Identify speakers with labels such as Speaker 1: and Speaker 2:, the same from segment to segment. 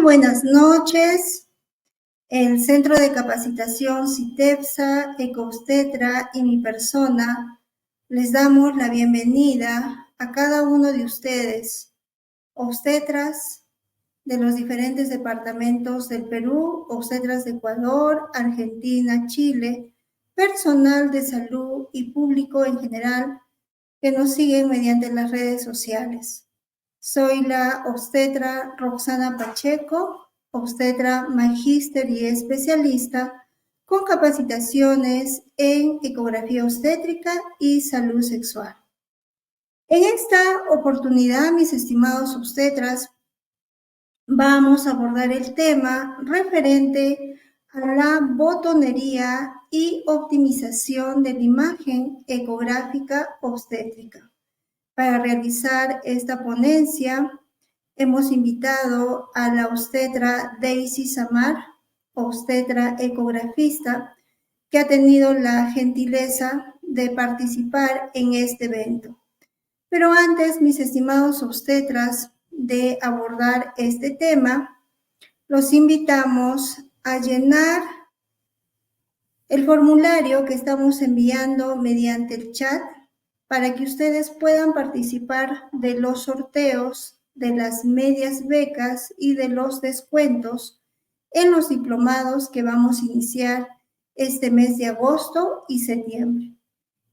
Speaker 1: buenas noches. El Centro de Capacitación CITEPSA, Ecobstetra y mi persona les damos la bienvenida a cada uno de ustedes, obstetras de los diferentes departamentos del Perú, obstetras de Ecuador, Argentina, Chile, personal de salud y público en general que nos siguen mediante las redes sociales. Soy la obstetra Roxana Pacheco, obstetra magíster y especialista con capacitaciones en ecografía obstétrica y salud sexual. En esta oportunidad, mis estimados obstetras, vamos a abordar el tema referente a la botonería y optimización de la imagen ecográfica obstétrica. Para realizar esta ponencia, hemos invitado a la obstetra Daisy Samar, obstetra ecografista, que ha tenido la gentileza de participar en este evento. Pero antes, mis estimados obstetras, de abordar este tema, los invitamos a llenar el formulario que estamos enviando mediante el chat para que ustedes puedan participar de los sorteos, de las medias becas y de los descuentos en los diplomados que vamos a iniciar este mes de agosto y septiembre.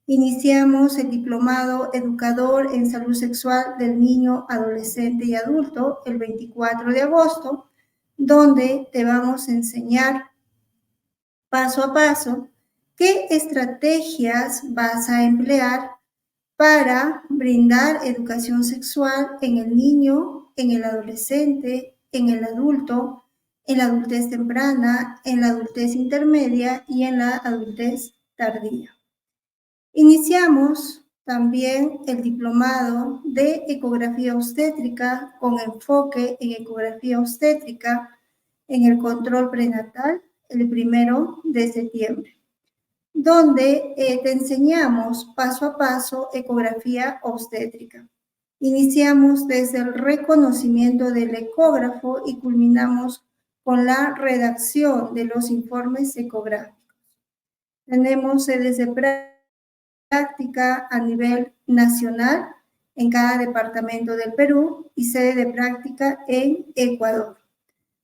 Speaker 1: Iniciamos el diplomado Educador en Salud Sexual del Niño, Adolescente y Adulto el 24 de agosto, donde te vamos a enseñar paso a paso qué estrategias vas a emplear para brindar educación sexual en el niño, en el adolescente, en el adulto, en la adultez temprana, en la adultez intermedia y en la adultez tardía. Iniciamos también el diplomado de ecografía obstétrica con enfoque en ecografía obstétrica en el control prenatal el 1 de septiembre, donde te enseñamos paso a paso ecografía obstétrica. Iniciamos desde el reconocimiento del ecógrafo y culminamos con la redacción de los informes ecográficos. Tenemos sedes de práctica a nivel nacional en cada departamento del Perú y sede de práctica en Ecuador.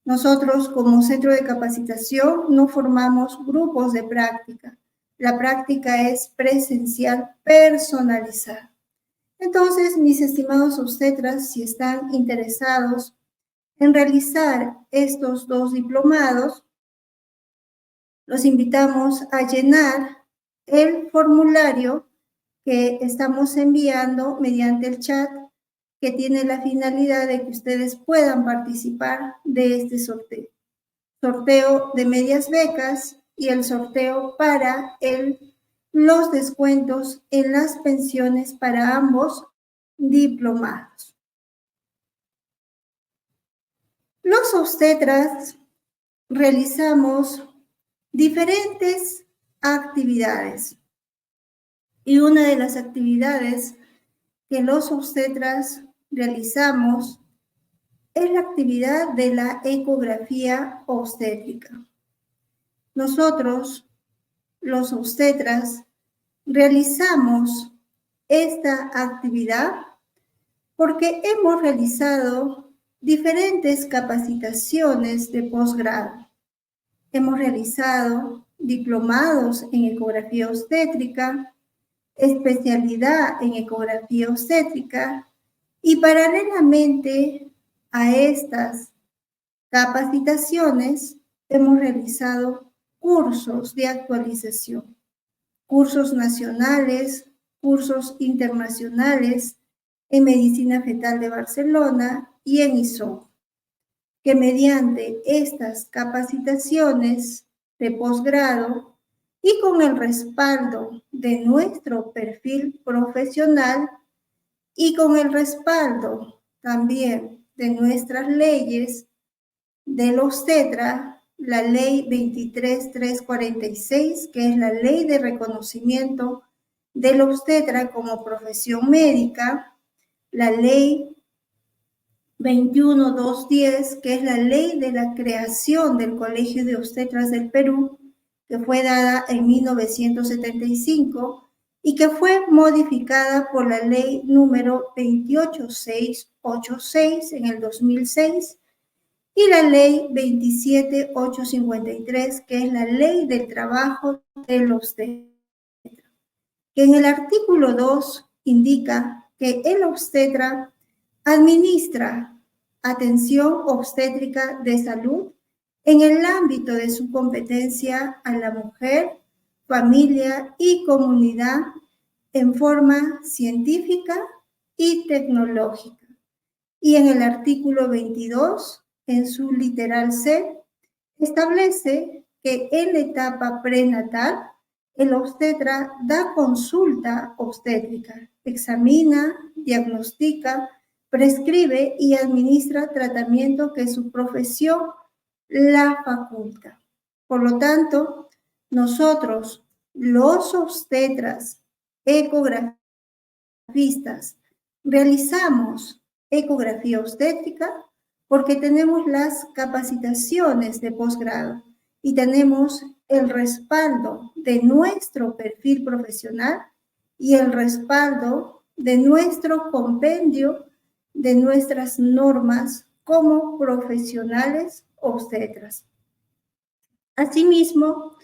Speaker 1: Nosotros, como centro de capacitación, no formamos grupos de práctica. La práctica es presencial, personalizada. Entonces, mis estimados obstetras, si están interesados en realizar estos dos diplomados, los invitamos a llenar el formulario que estamos enviando mediante el chat, que tiene la finalidad de que ustedes puedan participar de este sorteo. Sorteo de medias becas y el sorteo para los descuentos en las pensiones para ambos diplomados. Los obstetras realizamos diferentes actividades y una de las actividades que los obstetras realizamos es la actividad de la ecografía obstétrica. Nosotros, los obstetras, realizamos esta actividad porque hemos realizado diferentes capacitaciones de posgrado. Hemos realizado diplomados en ecografía obstétrica, especialidad en ecografía obstétrica y paralelamente a estas capacitaciones hemos realizado cursos de actualización, cursos nacionales, cursos internacionales en Medicina Fetal de Barcelona y en ISO, que mediante estas capacitaciones de posgrado y con el respaldo de nuestro perfil profesional y con el respaldo también de nuestras leyes del obstetra, la ley 23346, que es la ley de reconocimiento del obstetra como profesión médica, la ley 21210, que es la ley de la creación del Colegio de Obstetras del Perú, que fue dada en 1975 y que fue modificada por la ley número 28686 en el 2006 y la ley 27853, que es la ley del trabajo del obstetra, que en el artículo 2 indica que el obstetra administra atención obstétrica de salud en el ámbito de su competencia a la mujer, familia y comunidad en forma científica y tecnológica. Y en el artículo 22, en su literal C, establece que en la etapa prenatal el obstetra da consulta obstétrica, examina, diagnostica, prescribe y administra tratamiento que su profesión la faculta. Por lo tanto, nosotros, los obstetras, ecografistas, realizamos ecografía obstétrica porque tenemos las capacitaciones de posgrado y tenemos el respaldo de nuestro perfil profesional y el respaldo de nuestro compendio de nuestras normas como profesionales obstetras. Asimismo,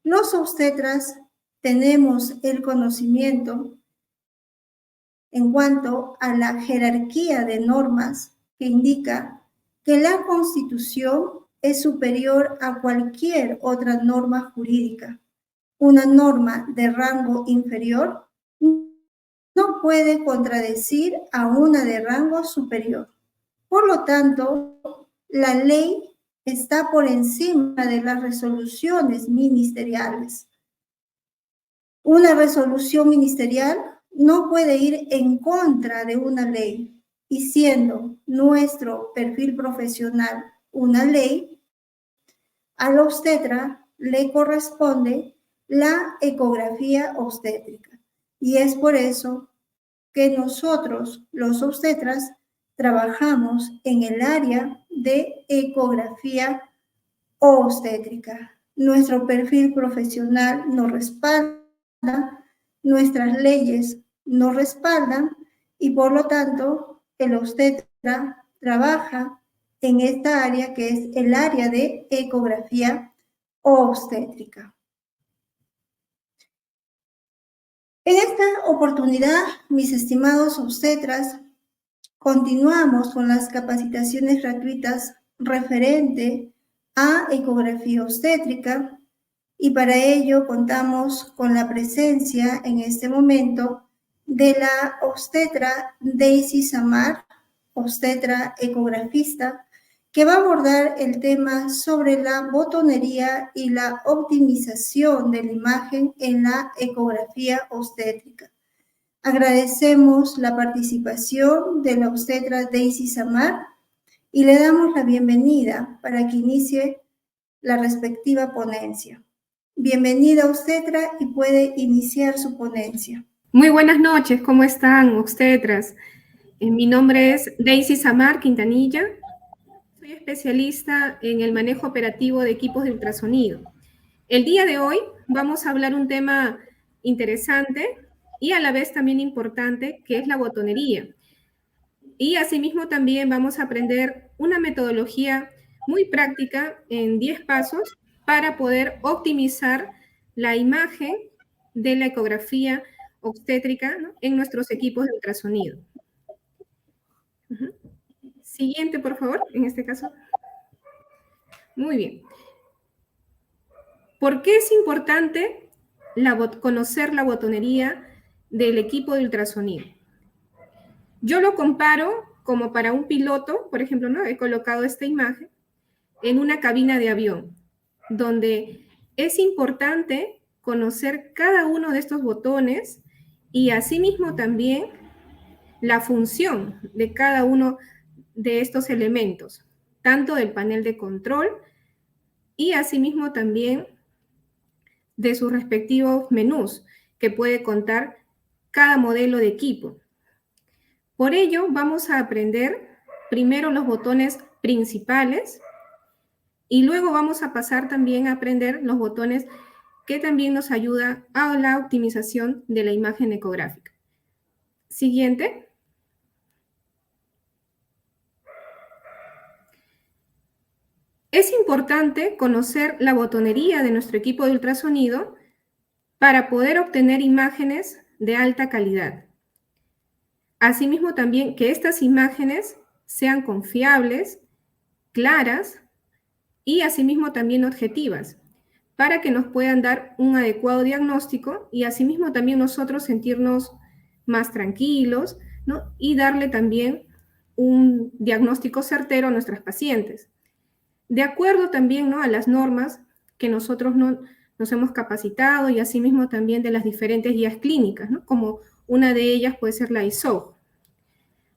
Speaker 1: los obstetras tenemos el conocimiento en cuanto a la jerarquía de normas que indica que la Constitución es superior a cualquier otra norma jurídica. Una norma de rango inferior no puede contradecir a una de rango superior. Por lo tanto, la ley está por encima de las resoluciones ministeriales. Una resolución ministerial no puede ir en contra de una ley, y siendo nuestro perfil profesional una ley, al obstetra le corresponde la ecografía obstétrica. Y es por eso que nosotros, los obstetras, trabajamos en el área de ecografía obstétrica. Nuestro perfil profesional nos respalda, nuestras leyes nos respaldan y por lo tanto el obstetra trabaja en esta área que es el área de ecografía obstétrica. En esta oportunidad, mis estimados obstetras, continuamos con las capacitaciones gratuitas referente a ecografía obstétrica y para ello contamos con la presencia en este momento de la obstetra Daisy Samar, obstetra ecografista, que va a abordar el tema sobre la botonería y la optimización de la imagen en la ecografía obstétrica. Agradecemos la participación de la obstetra Daisy Samar y le damos la bienvenida para que inicie la respectiva ponencia. Bienvenida, obstetra, y puede iniciar su ponencia.
Speaker 2: Muy buenas noches, ¿cómo están, obstetras? Mi nombre es Daisy Samar Quintanilla. Soy especialista en el manejo operativo de equipos de ultrasonido. El día de hoy vamos a hablar un tema interesante y a la vez también importante, que es la botonería. Y asimismo también vamos a aprender una metodología muy práctica en 10 pasos para poder optimizar la imagen de la ecografía obstétrica, ¿no?, en nuestros equipos de ultrasonido. Siguiente, por favor, en este caso. Muy bien. ¿Por qué es importante conocer la botonería del equipo de ultrasonido? Yo lo comparo como para un piloto, por ejemplo, ¿no? He colocado esta imagen en una cabina de avión, donde es importante conocer cada uno de estos botones y asimismo también la función de cada uno de estos elementos, tanto del panel de control y asimismo también de sus respectivos menús que puede contar cada modelo de equipo. Por ello, vamos a aprender primero los botones principales y luego vamos a pasar también a aprender los botones que también nos ayudan a la optimización de la imagen ecográfica. Siguiente. Es importante conocer la botonería de nuestro equipo de ultrasonido para poder obtener imágenes de alta calidad. Asimismo, también que estas imágenes sean confiables, claras y asimismo también objetivas, para que nos puedan dar un adecuado diagnóstico y asimismo también nosotros sentirnos más tranquilos, ¿no? Y darle también un diagnóstico certero a nuestras pacientes. De acuerdo también, ¿no?, a las normas que nosotros nos hemos capacitado y asimismo también de las diferentes guías clínicas, ¿no? Como una de ellas puede ser la ISO.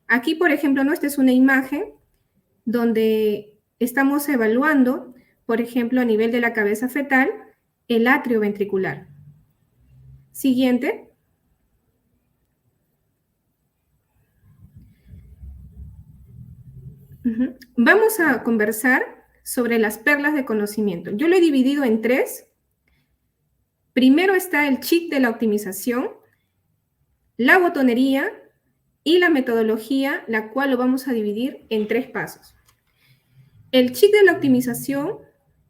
Speaker 2: Aquí, por ejemplo, ¿no?, esta es una imagen donde estamos evaluando, por ejemplo, a nivel de la cabeza fetal, el atrio ventricular. Siguiente. Vamos a conversar sobre las perlas de conocimiento. Yo lo he dividido en 3. Primero está el chip de la optimización, la botonería y la metodología, la cual lo vamos a dividir en 3 pasos. El chip de la optimización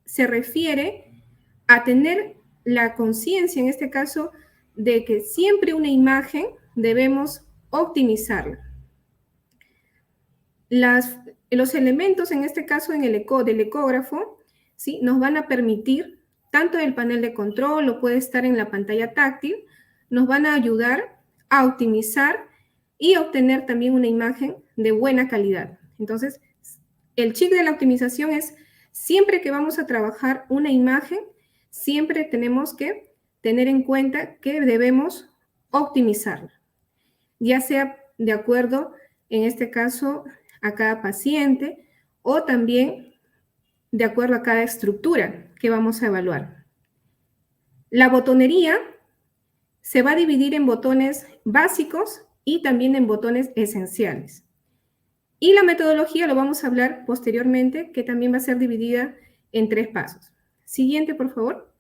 Speaker 2: se refiere a tener la conciencia, en este caso, de que siempre una imagen debemos optimizarla. Los elementos, en este caso del ecógrafo, ¿sí?, nos van a permitir, tanto el panel de control o puede estar en la pantalla táctil, nos van a ayudar a optimizar y obtener también una imagen de buena calidad. Entonces, el chip de la optimización es, siempre que vamos a trabajar una imagen, siempre tenemos que tener en cuenta que debemos optimizarla, ya sea de acuerdo, en este caso, a cada paciente o también de acuerdo a cada estructura que vamos a evaluar. La botonería se va a dividir en botones básicos y también en botones esenciales. Y la metodología lo vamos a hablar posteriormente, que también va a ser dividida en 3 pasos. Siguiente, por favor.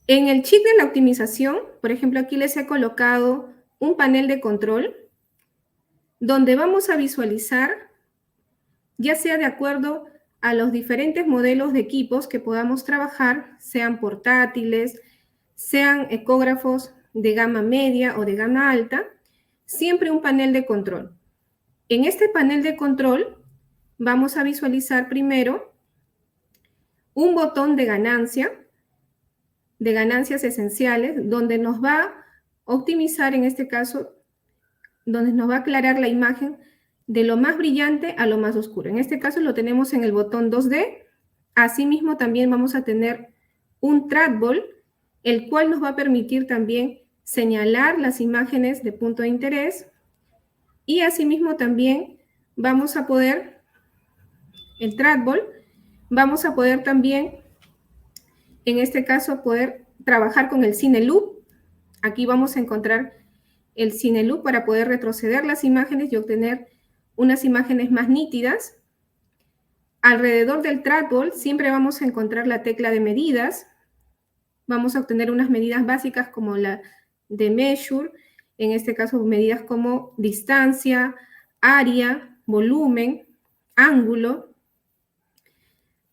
Speaker 2: En el chip de la optimización, por ejemplo, aquí les he colocado un panel de control donde vamos a visualizar, ya sea de acuerdo a los diferentes modelos de equipos que podamos trabajar, sean portátiles, sean ecógrafos de gama media o de gama alta, siempre un panel de control. En este panel de control vamos a visualizar primero un botón de ganancias esenciales, donde nos va a optimizar, en este caso, donde nos va a aclarar la imagen de lo más brillante a lo más oscuro. En este caso lo tenemos en el botón 2D. Asimismo, también vamos a tener un trackball, el cual nos va a permitir también señalar las imágenes de punto de interés. Y asimismo también vamos a poder, el trackball, vamos a poder también, en este caso, poder trabajar con el CineLoop. Aquí vamos a encontrar el CineLoop para poder retroceder las imágenes y obtener unas imágenes más nítidas. Alrededor del trackball siempre vamos a encontrar la tecla de medidas. Vamos a obtener unas medidas básicas como la de measure, en este caso medidas como distancia, área, volumen, ángulo.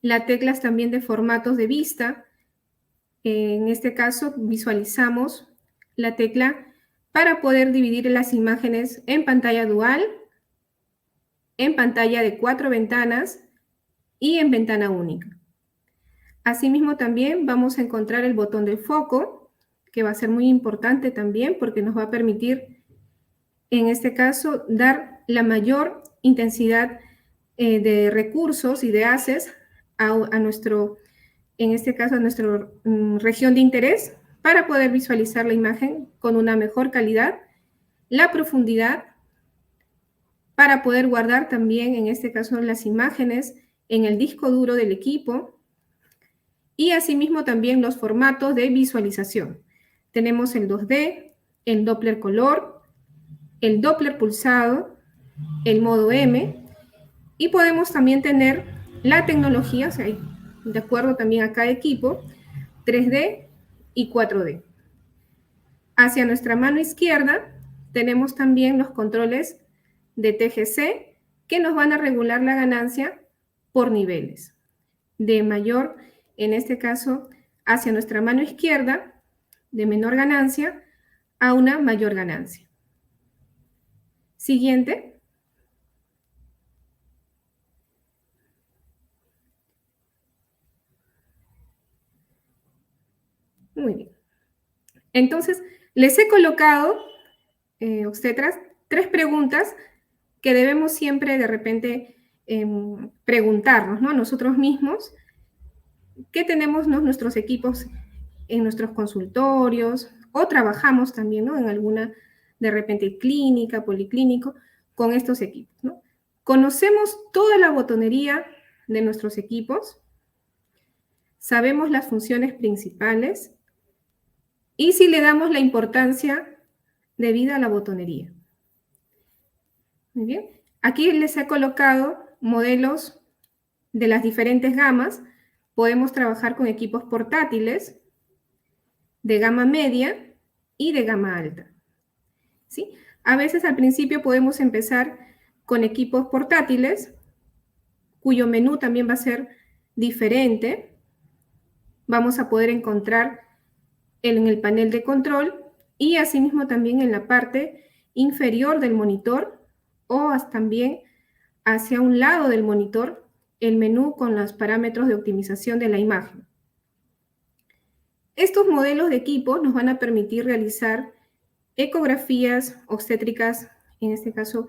Speaker 2: Las teclas también de formatos de vista. En este caso visualizamos la tecla para poder dividir las imágenes en pantalla dual, en pantalla de 4 ventanas y en ventana única. Asimismo también vamos a encontrar el botón del foco, que va a ser muy importante también porque nos va a permitir, en este caso, dar la mayor intensidad de recursos y de haces a nuestro, en este caso, a nuestra región de interés para poder visualizar la imagen con una mejor calidad, la profundidad, para poder guardar también, en este caso, las imágenes en el disco duro del equipo y asimismo también los formatos de visualización. Tenemos el 2D, el Doppler color, el Doppler pulsado, el modo M, y podemos también tener la tecnología, o sea, de acuerdo también a cada equipo, 3D y 4D. Hacia nuestra mano izquierda tenemos también los controles de TGC que nos van a regular la ganancia por niveles. De mayor, en este caso, hacia nuestra mano izquierda, de menor ganancia a una mayor ganancia. Siguiente. Muy bien. Entonces, les he colocado, obstetras, 3 preguntas que debemos siempre de repente preguntarnos, ¿no? Nosotros mismos, ¿qué tenemos, ¿no? Nuestros equipos en nuestros consultorios o trabajamos también, ¿no? En alguna, de repente, clínica, policlínico, con estos equipos, ¿no? Conocemos toda la botonería de nuestros equipos, sabemos las funciones principales y si le damos la importancia debida a la botonería. Muy bien. Aquí les he colocado modelos de las diferentes gamas. Podemos trabajar con equipos portátiles de gama media y de gama alta. ¿Sí? A veces al principio podemos empezar con equipos portátiles, cuyo menú también va a ser diferente. Vamos a poder encontrar en el panel de control y asimismo también en la parte inferior del monitor o también hacia un lado del monitor el menú con los parámetros de optimización de la imagen. Estos modelos de equipo nos van a permitir realizar ecografías obstétricas, en este caso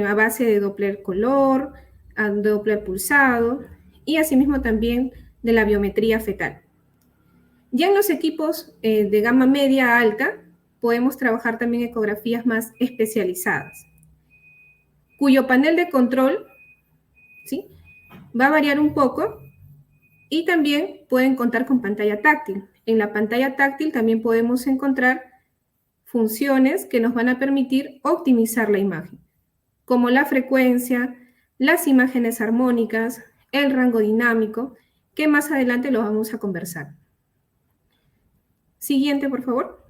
Speaker 2: a base de Doppler color, Doppler pulsado y asimismo también de la biometría fetal. Ya en los equipos de gama media alta podemos trabajar también ecografías más especializadas, cuyo panel de control, ¿sí?, va a variar un poco y también pueden contar con pantalla táctil. En la pantalla táctil también podemos encontrar funciones que nos van a permitir optimizar la imagen, como la frecuencia, las imágenes armónicas, el rango dinámico, que más adelante lo vamos a conversar. Siguiente, por favor.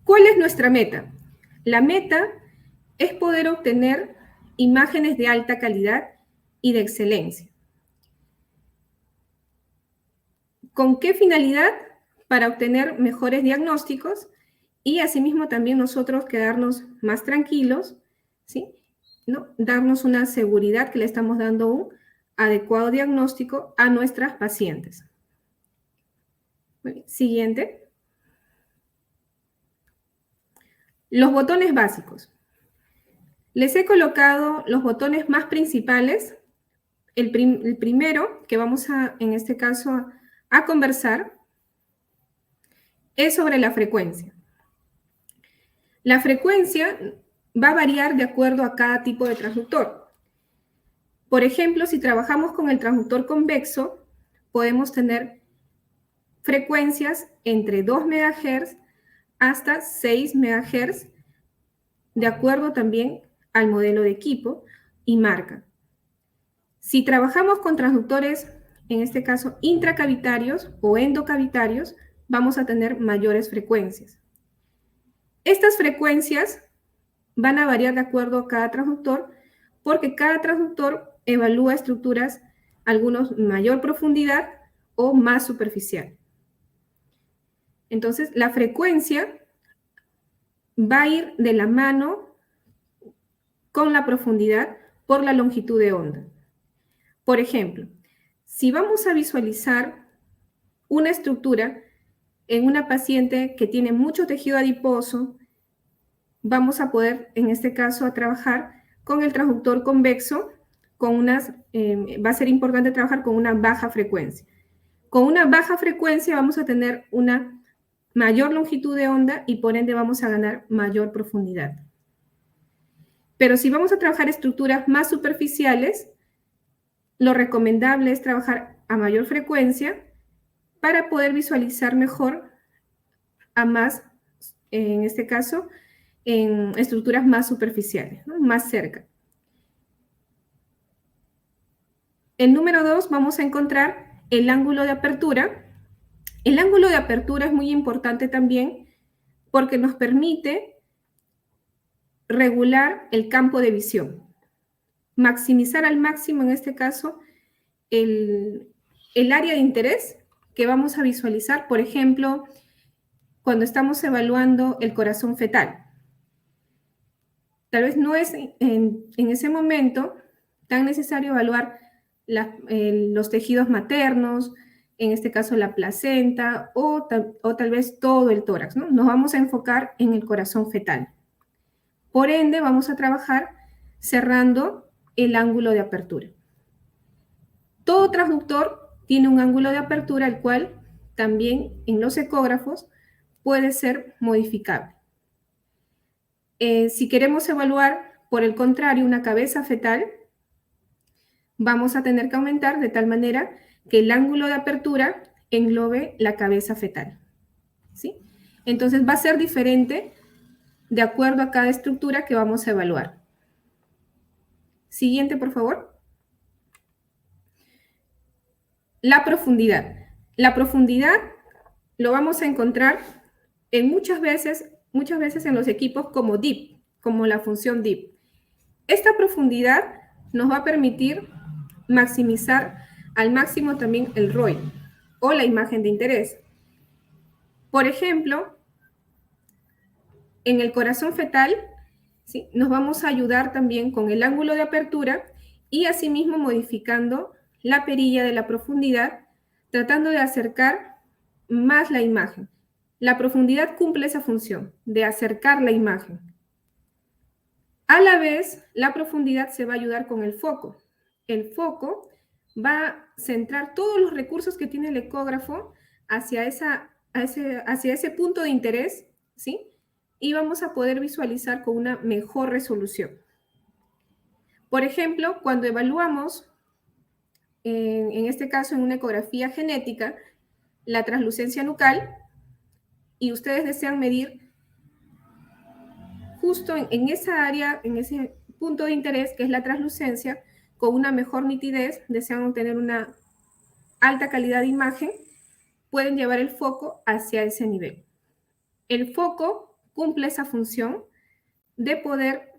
Speaker 2: ¿Cuál es nuestra meta? La meta es poder obtener imágenes de alta calidad y de excelencia. ¿Con qué finalidad? Para obtener mejores diagnósticos y asimismo también nosotros quedarnos más tranquilos, ¿sí?, ¿no? Darnos una seguridad que le estamos dando un adecuado diagnóstico a nuestras pacientes. Muy bien. Siguiente. Los botones básicos. Les he colocado los botones más principales. El primero que vamos a, en este caso, a conversar es sobre la frecuencia. La frecuencia va a variar de acuerdo a cada tipo de transductor. Por ejemplo, si trabajamos con el transductor convexo, podemos tener frecuencias entre 2 MHz hasta 6 MHz, de acuerdo también al modelo de equipo y marca. Si trabajamos con transductores, en este caso intracavitarios o endocavitarios, vamos a tener mayores frecuencias. Estas frecuencias van a variar de acuerdo a cada transductor, porque cada transductor evalúa estructuras, algunos mayor profundidad o más superficial. Entonces, la frecuencia va a ir de la mano con la profundidad por la longitud de onda. Por ejemplo, si vamos a visualizar una estructura en una paciente que tiene mucho tejido adiposo, vamos a poder, en este caso, a trabajar con el transductor convexo, va a ser importante trabajar con una baja frecuencia. Con una baja frecuencia vamos a tener una mayor longitud de onda y por ende vamos a ganar mayor profundidad. Pero si vamos a trabajar estructuras más superficiales, lo recomendable es trabajar a mayor frecuencia para poder visualizar mejor a más, en este caso, en estructuras más superficiales, ¿no? Más cerca. El número 2 vamos a encontrar el ángulo de apertura. El ángulo de apertura es muy importante también porque nos permite regular el campo de visión. Maximizar al máximo, en este caso, el área de interés que vamos a visualizar, por ejemplo, cuando estamos evaluando el corazón fetal. Tal vez no es en ese momento tan necesario evaluar los tejidos maternos, en este caso la placenta, o tal vez todo el tórax, ¿no? Nos vamos a enfocar en el corazón fetal. Por ende, vamos a trabajar cerrando el ángulo de apertura. Todo transductor tiene un ángulo de apertura, el cual también en los ecógrafos puede ser modificable. Si queremos evaluar, por el contrario, una cabeza fetal, vamos a tener que aumentar de tal manera que el ángulo de apertura englobe la cabeza fetal, ¿sí? Entonces va a ser diferente de acuerdo a cada estructura que vamos a evaluar. Siguiente, por favor. La profundidad. La profundidad lo vamos a encontrar muchas veces en los equipos como DIP, como la función DIP. Esta profundidad nos va a permitir maximizar al máximo también el ROI o la imagen de interés. Por ejemplo, en el corazón fetal, ¿sí?, nos vamos a ayudar también con el ángulo de apertura y asimismo modificando la perilla de la profundidad, tratando de acercar más la imagen. La profundidad cumple esa función de acercar la imagen. A la vez, la profundidad se va a ayudar con el foco. El foco va a centrar todos los recursos que tiene el ecógrafo hacia ese punto de interés, ¿sí? Y vamos a poder visualizar con una mejor resolución. Por ejemplo, cuando evaluamos, en este caso en una ecografía genética, la translucencia nucal, y ustedes desean medir justo en esa área, en ese punto de interés, que es la translucencia, con una mejor nitidez, desean obtener una alta calidad de imagen, pueden llevar el foco hacia ese nivel. El foco cumple esa función de poder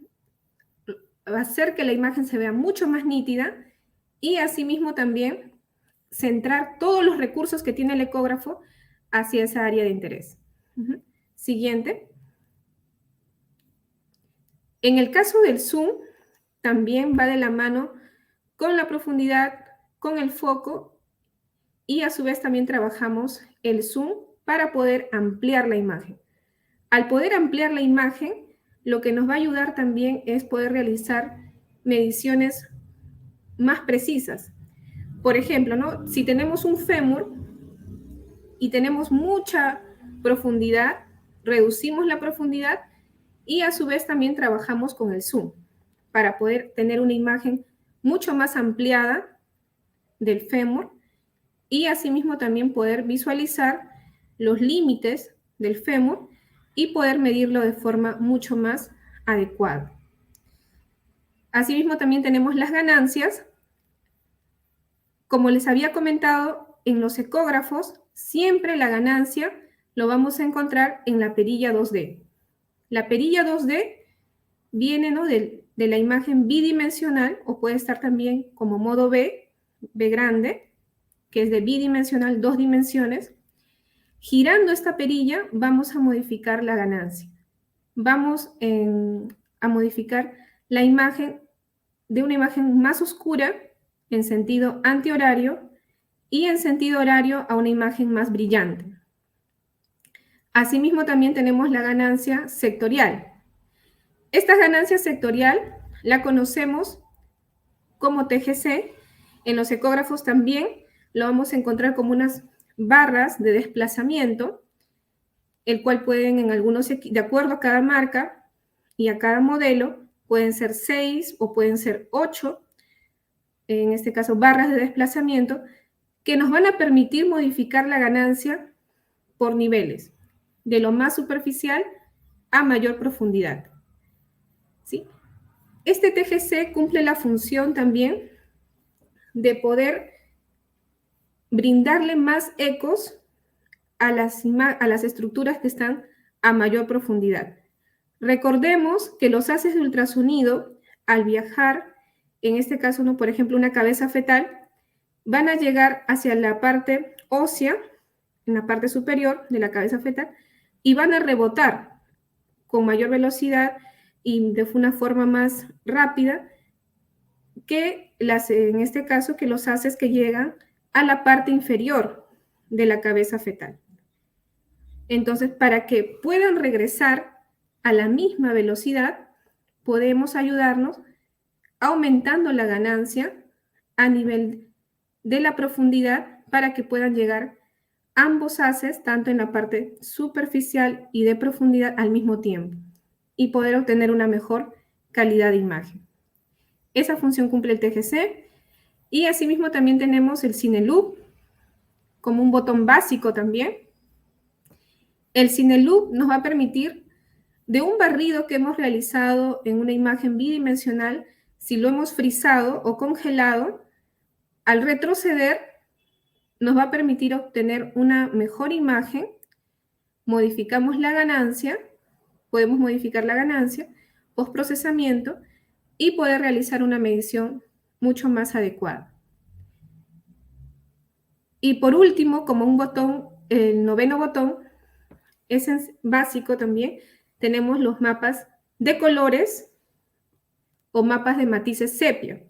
Speaker 2: hacer que la imagen se vea mucho más nítida y asimismo también centrar todos los recursos que tiene el ecógrafo hacia esa área de interés. Siguiente. En el caso del zoom, también va de la mano con la profundidad, con el foco, y a su vez también trabajamos el zoom para poder ampliar la imagen. Al poder ampliar la imagen, lo que nos va a ayudar también es poder realizar mediciones más precisas. Por ejemplo, ¿no?, si tenemos un fémur y tenemos mucha profundidad, reducimos la profundidad y a su vez también trabajamos con el zoom para poder tener una imagen mucho más ampliada del fémur y asimismo también poder visualizar los límites del fémur y poder medirlo de forma mucho más adecuada. Asimismo también tenemos las ganancias. Como les había comentado, en los ecógrafos siempre la ganancia lo vamos a encontrar en la perilla 2D. La perilla 2D viene, ¿no?, de la imagen bidimensional, o puede estar también como modo B grande, que es de bidimensional, 2 dimensiones. Girando esta perilla vamos a modificar la ganancia. Vamos a modificar la imagen de una imagen más oscura en sentido antihorario y en sentido horario a una imagen más brillante. Asimismo también tenemos la ganancia sectorial. Esta ganancia sectorial la conocemos como TGC. En los ecógrafos también lo vamos a encontrar como unas barras de desplazamiento, el cual pueden en algunos, de acuerdo a cada marca y a cada modelo, pueden ser 6 o pueden ser 8, en este caso barras de desplazamiento, que nos van a permitir modificar la ganancia por niveles. de lo más superficial a mayor profundidad. ¿Sí? Este TGC cumple la función también de poder brindarle más ecos a las estructuras que están a mayor profundidad. Recordemos que los haces de ultrasonido, al viajar, en este caso, ¿no? Por ejemplo, una cabeza fetal, van a llegar hacia la parte ósea, en la parte superior de la cabeza fetal, y van a rebotar con mayor velocidad y de una forma más rápida que en este caso, que los haces que llegan a la parte inferior de la cabeza fetal. Entonces, para que puedan regresar a la misma velocidad, podemos ayudarnos aumentando la ganancia a nivel de la profundidad para que puedan llegar ambos haces, tanto en la parte superficial y de profundidad al mismo tiempo, y poder obtener una mejor calidad de imagen. Esa función cumple el TGC, y asimismo también tenemos el CineLoop como un botón básico también. El CineLoop nos va a permitir, de un barrido que hemos realizado en una imagen bidimensional, si lo hemos frisado o congelado, al retroceder nos va a permitir obtener una mejor imagen. Modificamos la ganancia, podemos modificar la ganancia, postprocesamiento, y poder realizar una medición mucho más adecuada. Y por último, como un botón, el noveno botón, es básico también, tenemos los mapas de colores o mapas de matices sepia.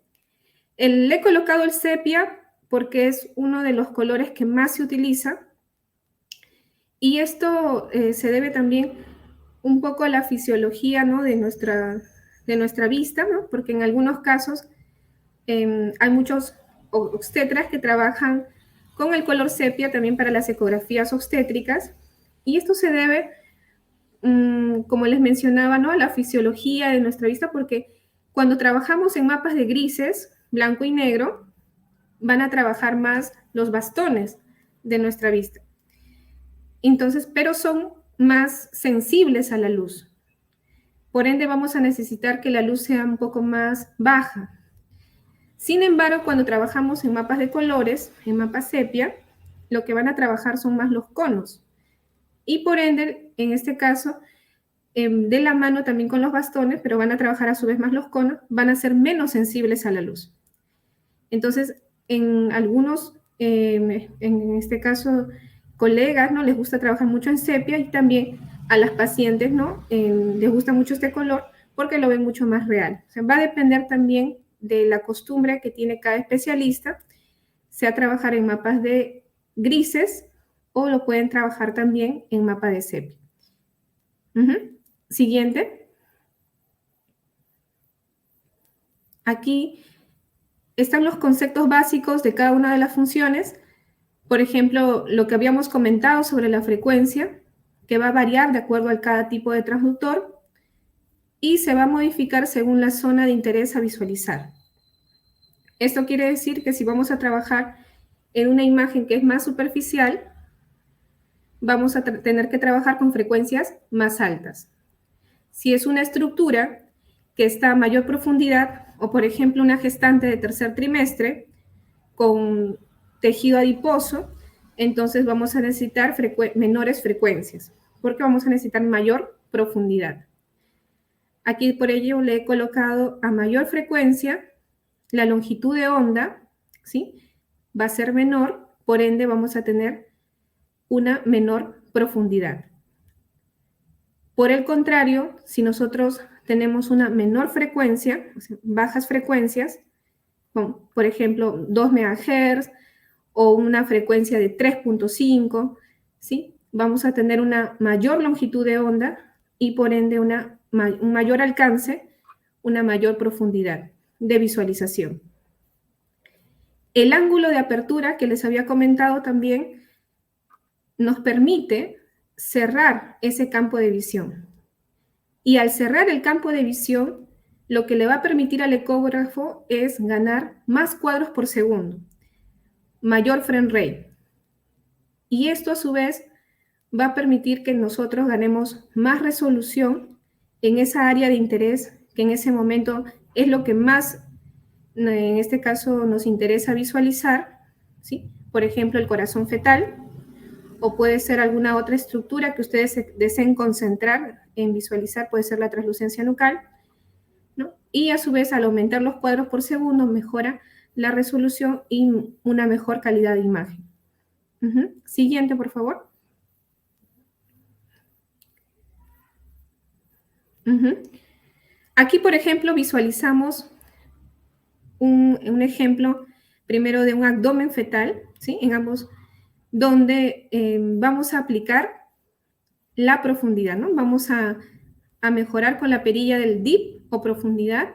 Speaker 2: Le he colocado el sepia porque es uno de los colores que más se utiliza, y esto se debe también un poco a la fisiología, ¿no? de nuestra vista, ¿no? Porque en algunos casos hay muchos obstetras que trabajan con el color sepia también para las ecografías obstétricas, y esto se debe, como les mencionaba, ¿no? a la fisiología de nuestra vista, porque cuando trabajamos en mapas de grises, blanco y negro, van a trabajar más los bastones de nuestra vista. Entonces, pero son más sensibles a la luz. Por ende, vamos a necesitar que la luz sea un poco más baja. Sin embargo, cuando trabajamos en mapas de colores, en mapas sepia, lo que van a trabajar son más los conos. Y por ende, en este caso, de la mano también con los bastones, pero van a trabajar a su vez más los conos, van a ser menos sensibles a la luz. Entonces, en algunos, en este caso, colegas, ¿no? Les gusta trabajar mucho en sepia, y también a las pacientes, ¿no? Les gusta mucho este color porque lo ven mucho más real. O sea, va a depender también de la costumbre que tiene cada especialista, sea trabajar en mapas de grises o lo pueden trabajar también en mapa de sepia. Siguiente. Aquí están los conceptos básicos de cada una de las funciones. Por ejemplo, lo que habíamos comentado sobre la frecuencia, que va a variar de acuerdo a cada tipo de transductor y se va a modificar según la zona de interés a visualizar. Esto quiere decir que si vamos a trabajar en una imagen que es más superficial, vamos a tener que trabajar con frecuencias más altas. Si es una estructura que está a mayor profundidad, o por ejemplo una gestante de tercer trimestre con tejido adiposo, entonces vamos a necesitar menores frecuencias, porque vamos a necesitar mayor profundidad. Aquí por ello le he colocado a mayor frecuencia, la longitud de onda, ¿sí? Va a ser menor, por ende vamos a tener una menor profundidad. Por el contrario, si nosotros tenemos una menor frecuencia, o sea, bajas frecuencias, por ejemplo, 2 MHz o una frecuencia de 3.5, ¿sí? Vamos a tener una mayor longitud de onda y por ende un mayor alcance, una mayor profundidad de visualización. El ángulo de apertura que les había comentado también nos permite cerrar ese campo de visión. Y al cerrar el campo de visión, lo que le va a permitir al ecógrafo es ganar más cuadros por segundo, mayor frame rate. Y esto a su vez va a permitir que nosotros ganemos más resolución en esa área de interés, que en ese momento es lo que más, en este caso, nos interesa visualizar, ¿sí? Por ejemplo, el corazón fetal, o puede ser alguna otra estructura que ustedes deseen concentrar en visualizar, puede ser la translucencia nucal, ¿no? Y a su vez, al aumentar los cuadros por segundo, mejora la resolución y una mejor calidad de imagen. Siguiente, por favor. Aquí, por ejemplo, visualizamos un ejemplo primero de un abdomen fetal, ¿sí? En ambos, donde vamos a aplicar la profundidad, ¿no? Vamos a mejorar con la perilla del dip o profundidad.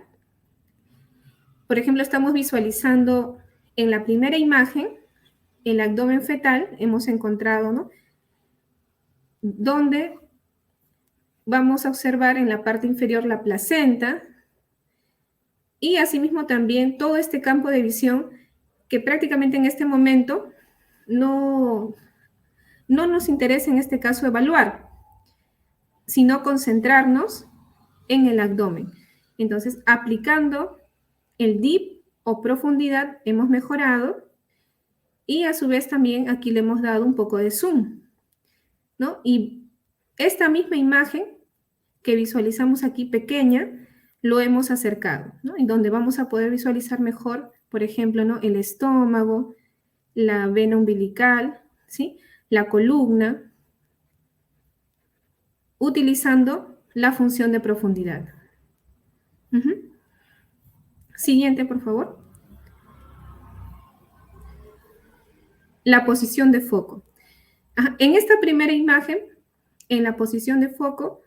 Speaker 2: Por ejemplo, estamos visualizando en la primera imagen el abdomen fetal, hemos encontrado, ¿no? Donde vamos a observar en la parte inferior la placenta y asimismo también todo este campo de visión que prácticamente en este momento no nos interesa en este caso evaluar, sino concentrarnos en el abdomen. Entonces, aplicando el dip o profundidad hemos mejorado y a su vez también aquí le hemos dado un poco de zoom, ¿no? Y esta misma imagen que visualizamos aquí pequeña, lo hemos acercado, ¿no? Y donde vamos a poder visualizar mejor, por ejemplo, ¿no? El estómago, la vena umbilical, ¿sí? La columna, utilizando la función de profundidad. Siguiente, por favor. La posición de foco. En esta primera imagen, en la posición de foco,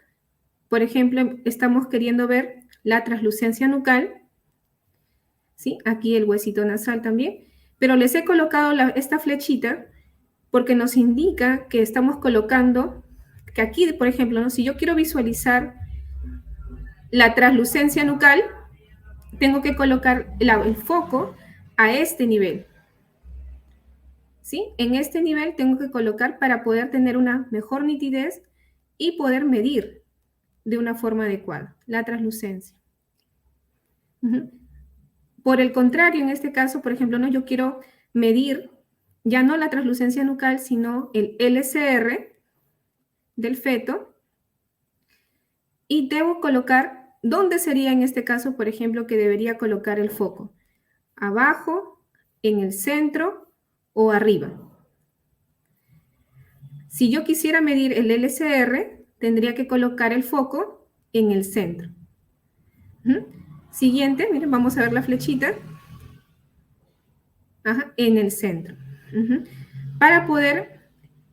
Speaker 2: por ejemplo, estamos queriendo ver la translucencia nucal, ¿sí? Aquí el huesito nasal también, pero les he colocado esta flechita porque nos indica que estamos colocando, que aquí, por ejemplo, ¿no? Si yo quiero visualizar la translucencia nucal, tengo que colocar el foco a este nivel, ¿sí? En este nivel tengo que colocar para poder tener una mejor nitidez y poder medir de una forma adecuada la translucencia. Por el contrario, en este caso, por ejemplo, ¿no? Yo quiero medir ya no la translucencia nucal, sino el LCR del feto y debo colocar, ¿dónde sería en este caso, por ejemplo, que debería colocar el foco? ¿Abajo, en el centro o arriba? Si yo quisiera medir el LCR, tendría que colocar el foco en el centro. Siguiente, miren, vamos a ver la flechita. En el centro. Para poder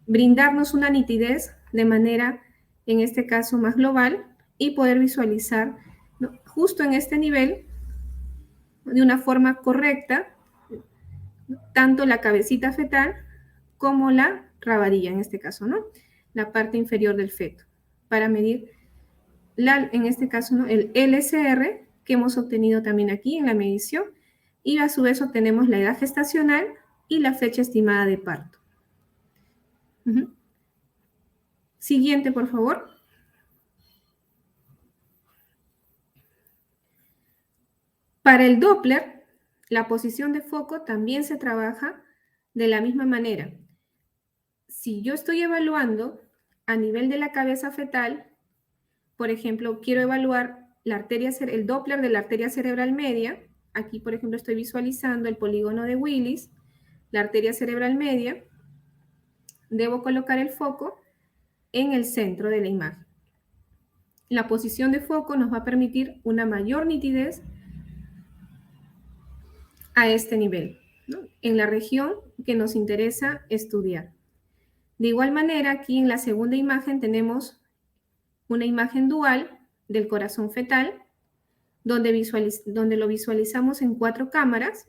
Speaker 2: brindarnos una nitidez de manera, en este caso, más global y poder visualizar, ¿no? Justo en este nivel, de una forma correcta, tanto la cabecita fetal como la rabadilla, en este caso, ¿no? La parte inferior del feto, para medir, en este caso, ¿no? El LCR que hemos obtenido también aquí en la medición y a su vez obtenemos la edad gestacional y la fecha estimada de parto. Siguiente, por favor. Para el Doppler, la posición de foco también se trabaja de la misma manera. Si yo estoy evaluando a nivel de la cabeza fetal, por ejemplo, quiero evaluar el Doppler de la arteria cerebral media. Aquí, por ejemplo, estoy visualizando el polígono de Willis, la arteria cerebral media. Debo colocar el foco en el centro de la imagen. La posición de foco nos va a permitir una mayor nitidez a este nivel, ¿no? En la región que nos interesa estudiar. De igual manera, aquí en la segunda imagen tenemos una imagen dual del corazón fetal, donde lo visualizamos en 4 cámaras,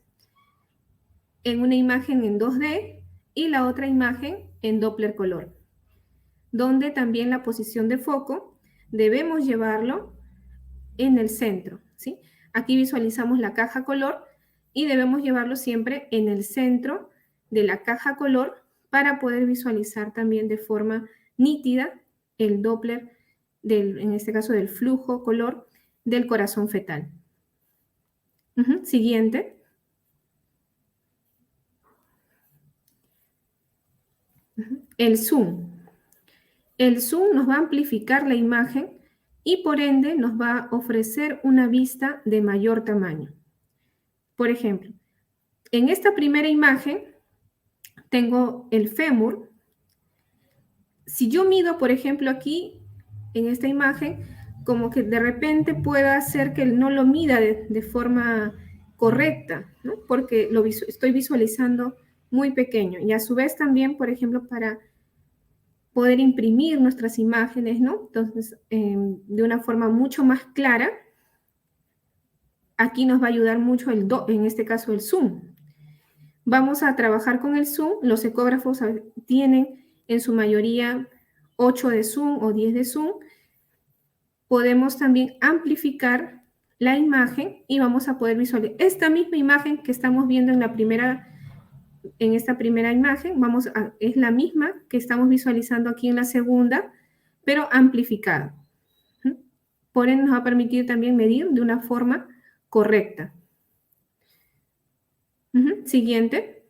Speaker 2: en una imagen en 2D y la otra imagen en Doppler color, donde también la posición de foco debemos llevarlo en el centro, ¿sí? Aquí visualizamos la caja color y debemos llevarlo siempre en el centro de la caja color para poder visualizar también de forma nítida el Doppler, en este caso del flujo color del corazón fetal. Siguiente. El zoom. El zoom nos va a amplificar la imagen y por ende nos va a ofrecer una vista de mayor tamaño. Por ejemplo, en esta primera imagen tengo el fémur. Si yo mido, por ejemplo, aquí en esta imagen, como que de repente pueda hacer que no lo mida de forma correcta, ¿no? Porque estoy visualizando muy pequeño. Y a su vez también, por ejemplo, para poder imprimir nuestras imágenes, ¿no? Entonces, de una forma mucho más clara, aquí nos va a ayudar mucho en este caso el zoom. Vamos a trabajar con el zoom. Los ecógrafos tienen en su mayoría 8 de zoom o 10 de zoom. Podemos también amplificar la imagen y vamos a poder visualizar esta misma imagen que estamos viendo en esta primera imagen. Es la misma que estamos visualizando aquí en la segunda, pero amplificada. Por ende, nos va a permitir también medir de una forma correcta. Siguiente.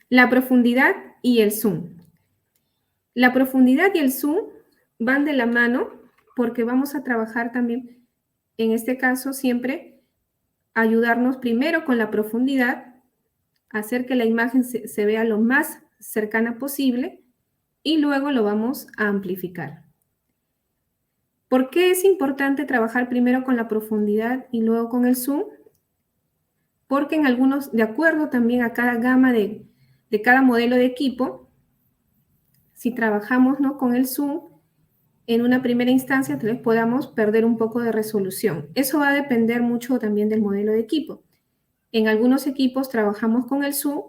Speaker 2: La profundidad y el zoom. La profundidad y el zoom van de la mano porque vamos a trabajar también, en este caso, siempre ayudarnos primero con la profundidad, hacer que la imagen se vea lo más cercana posible y luego lo vamos a amplificar. ¿Por qué es importante trabajar primero con la profundidad y luego con el zoom? Porque en algunos, de acuerdo también a cada gama de cada modelo de equipo, si trabajamos, ¿no?, con el zoom, en una primera instancia tal vez podamos perder un poco de resolución. Eso va a depender mucho también del modelo de equipo. En algunos equipos trabajamos con el zoom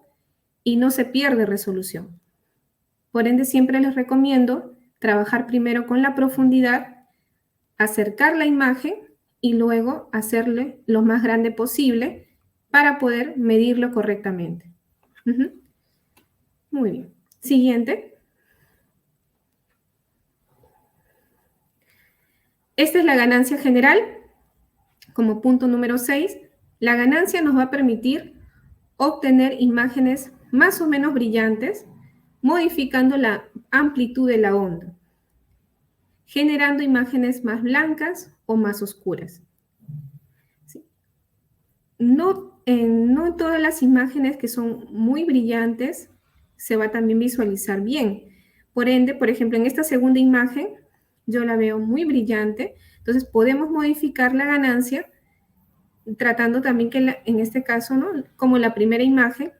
Speaker 2: y no se pierde resolución. Por ende, siempre les recomiendo trabajar primero con la profundidad, acercar la imagen y luego hacerle lo más grande posible para poder medirlo correctamente. Muy bien. Siguiente. Esta es la ganancia general. Como punto número 6, la ganancia nos va a permitir obtener imágenes más o menos brillantes, modificando la amplitud de la onda, generando imágenes más blancas o más oscuras. ¿Sí? No en todas las imágenes que son muy brillantes se va a también visualizar bien. Por ende, por ejemplo, en esta segunda imagen, yo la veo muy brillante, entonces podemos modificar la ganancia tratando también que en este caso, ¿no?, como la primera imagen,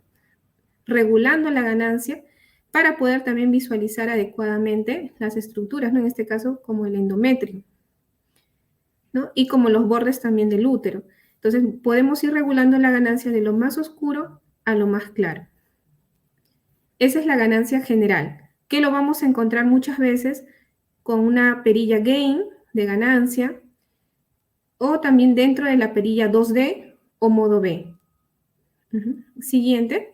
Speaker 2: regulando la ganancia para poder también visualizar adecuadamente las estructuras, ¿no?, en este caso como el endometrio, ¿no?, y como los bordes también del útero. Entonces podemos ir regulando la ganancia de lo más oscuro a lo más claro. Esa es la ganancia general, que lo vamos a encontrar muchas veces con una perilla gain de ganancia, o también dentro de la perilla 2D o modo B. Siguiente.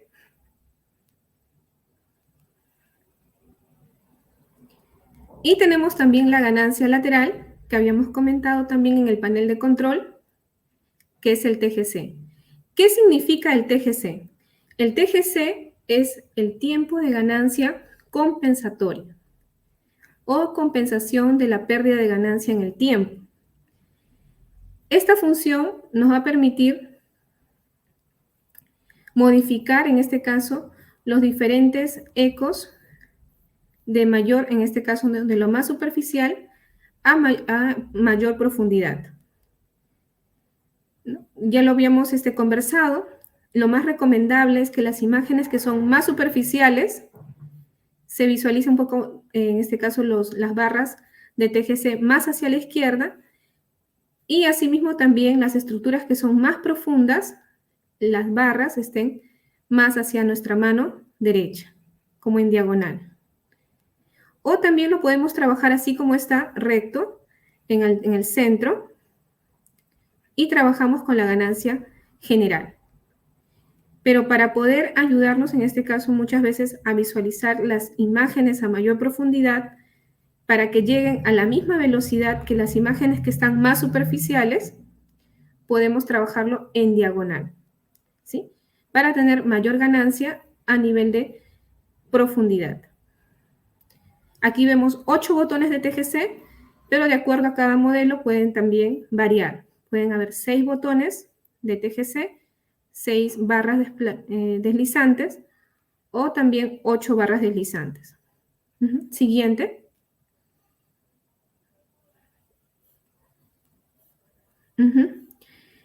Speaker 2: Y tenemos también la ganancia lateral, que habíamos comentado también en el panel de control, que es el TGC. ¿Qué significa el TGC? El TGC es el tiempo de ganancia compensatoria o compensación de la pérdida de ganancia en el tiempo. Esta función nos va a permitir modificar, en este caso, los diferentes ecos de mayor, en este caso, de lo más superficial a mayor profundidad. Ya lo habíamos conversado. Lo más recomendable es que las imágenes que son más superficiales se visualicen un poco, en este caso, las barras de TGC más hacia la izquierda, y asimismo también las estructuras que son más profundas, las barras estén más hacia nuestra mano derecha, como en diagonal. O también lo podemos trabajar así como está, recto, en el centro, y trabajamos con la ganancia general. Pero para poder ayudarnos, en este caso, muchas veces a visualizar las imágenes a mayor profundidad, para que lleguen a la misma velocidad que las imágenes que están más superficiales, podemos trabajarlo en diagonal, ¿sí? Para tener mayor ganancia a nivel de profundidad. Aquí vemos 8 botones de TGC, pero de acuerdo a cada modelo pueden también variar. Pueden haber 6 botones de TGC, 6 barras deslizantes o también 8 barras deslizantes. Siguiente.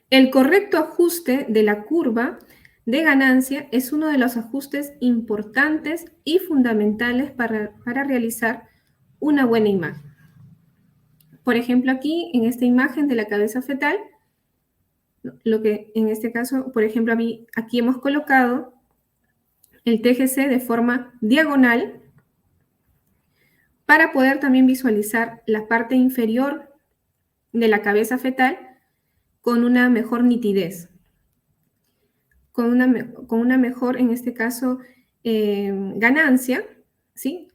Speaker 2: El correcto ajuste de la curva de ganancia es uno de los ajustes importantes y fundamentales para realizar una buena imagen. Por ejemplo, aquí en esta imagen de la cabeza fetal, lo que en este caso, por ejemplo, aquí hemos colocado el TGC de forma diagonal para poder también visualizar la parte inferior de la cabeza fetal con una mejor nitidez, con una mejor, en este caso, ganancia, ¿sí?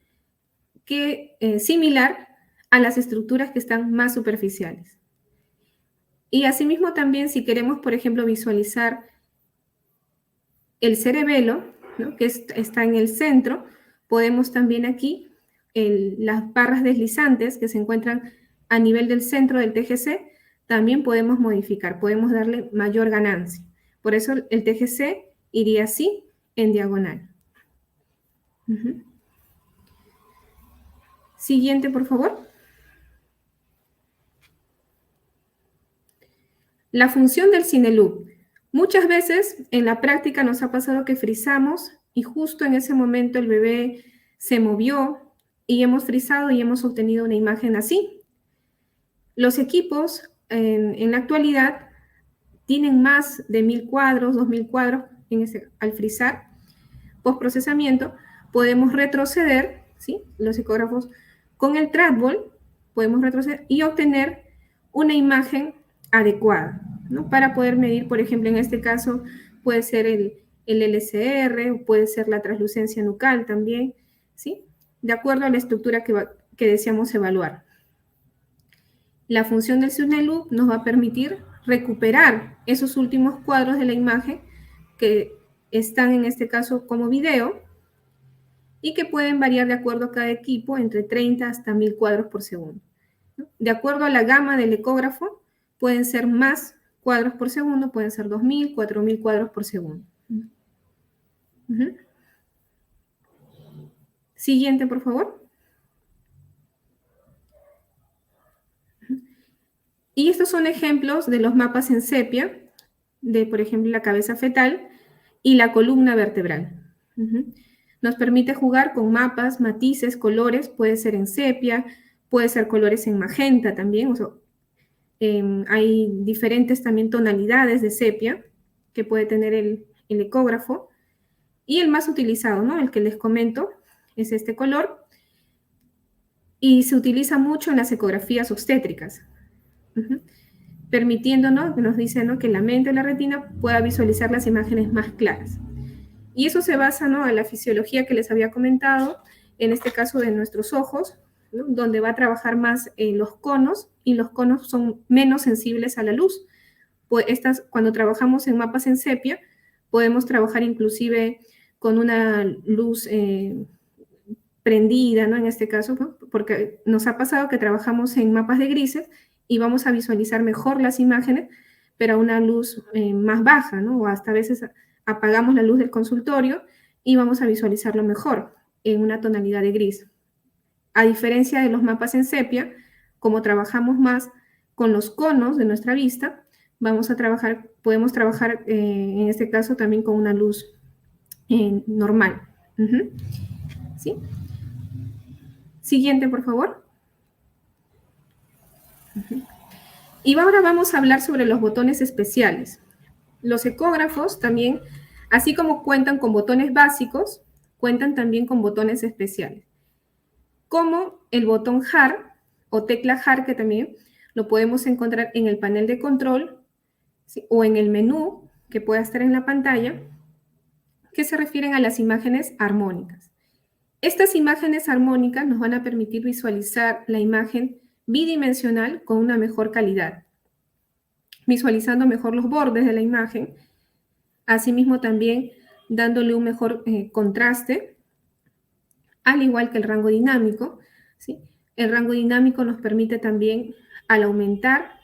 Speaker 2: Que similar a las estructuras que están más superficiales. Y asimismo también si queremos, por ejemplo, visualizar el cerebelo, ¿no? Que está en el centro, podemos también aquí, las barras deslizantes que se encuentran a nivel del centro del TGC, también podemos modificar, podemos darle mayor ganancia. Por eso el TGC iría así, en diagonal. Siguiente, por favor. La función del cine loop. Muchas veces en la práctica nos ha pasado que frizamos y justo en ese momento el bebé se movió y hemos frizado y hemos obtenido una imagen así. Los equipos en la actualidad tienen más de 1000 cuadros, 2000 cuadros al frizar. Postprocesamiento, podemos retroceder, ¿sí? Los ecógrafos con el trackball podemos retroceder y obtener una imagen adecuada, ¿no? Para poder medir, por ejemplo, en este caso puede ser el LCR, o puede ser la translucencia nucal también, ¿sí? De acuerdo a la estructura que deseamos evaluar. La función del Cine Loop nos va a permitir recuperar esos últimos cuadros de la imagen que están en este caso como video y que pueden variar de acuerdo a cada equipo entre 30 hasta 1000 cuadros por segundo. De acuerdo a la gama del ecógrafo, pueden ser más cuadros por segundo, pueden ser 2000, 4000 cuadros por segundo. Siguiente, por favor. Y estos son ejemplos de los mapas en sepia, de, por ejemplo, la cabeza fetal y la columna vertebral. Nos permite jugar con mapas, matices, colores, puede ser en sepia, puede ser colores en magenta también, o sea, hay diferentes también tonalidades de sepia que puede tener el ecógrafo. Y el más utilizado, ¿no? El que les comento, es este color. Y se utiliza mucho en las ecografías obstétricas, permitiéndonos, nos dice, ¿no? Que la mente o la retina pueda visualizar las imágenes más claras. Y eso se basa, ¿no? En la fisiología que les había comentado, en este caso de nuestros ojos, ¿no? Donde va a trabajar más los conos, y los conos son menos sensibles a la luz. Pues cuando trabajamos en mapas en sepia, podemos trabajar inclusive con una luz prendida, ¿no? En este caso, ¿no? Porque nos ha pasado que trabajamos en mapas de grises y vamos a visualizar mejor las imágenes, pero a una luz más baja, ¿no? O hasta a veces apagamos la luz del consultorio y vamos a visualizarlo mejor en una tonalidad de gris. A diferencia de los mapas en sepia, como trabajamos más con los conos de nuestra vista, podemos trabajar en este caso también con una luz normal. ¿Sí? Siguiente, por favor. Y ahora vamos a hablar sobre los botones especiales. Los ecógrafos también, así como cuentan con botones básicos, cuentan también con botones especiales, como el botón JAR o tecla JAR, que también lo podemos encontrar en el panel de control, ¿sí? O en el menú que pueda estar en la pantalla, que se refieren a las imágenes armónicas. Estas imágenes armónicas nos van a permitir visualizar la imagen bidimensional con una mejor calidad, visualizando mejor los bordes de la imagen, asimismo también dándole un mejor contraste, al igual que el rango dinámico, ¿sí? El rango dinámico nos permite también, al aumentar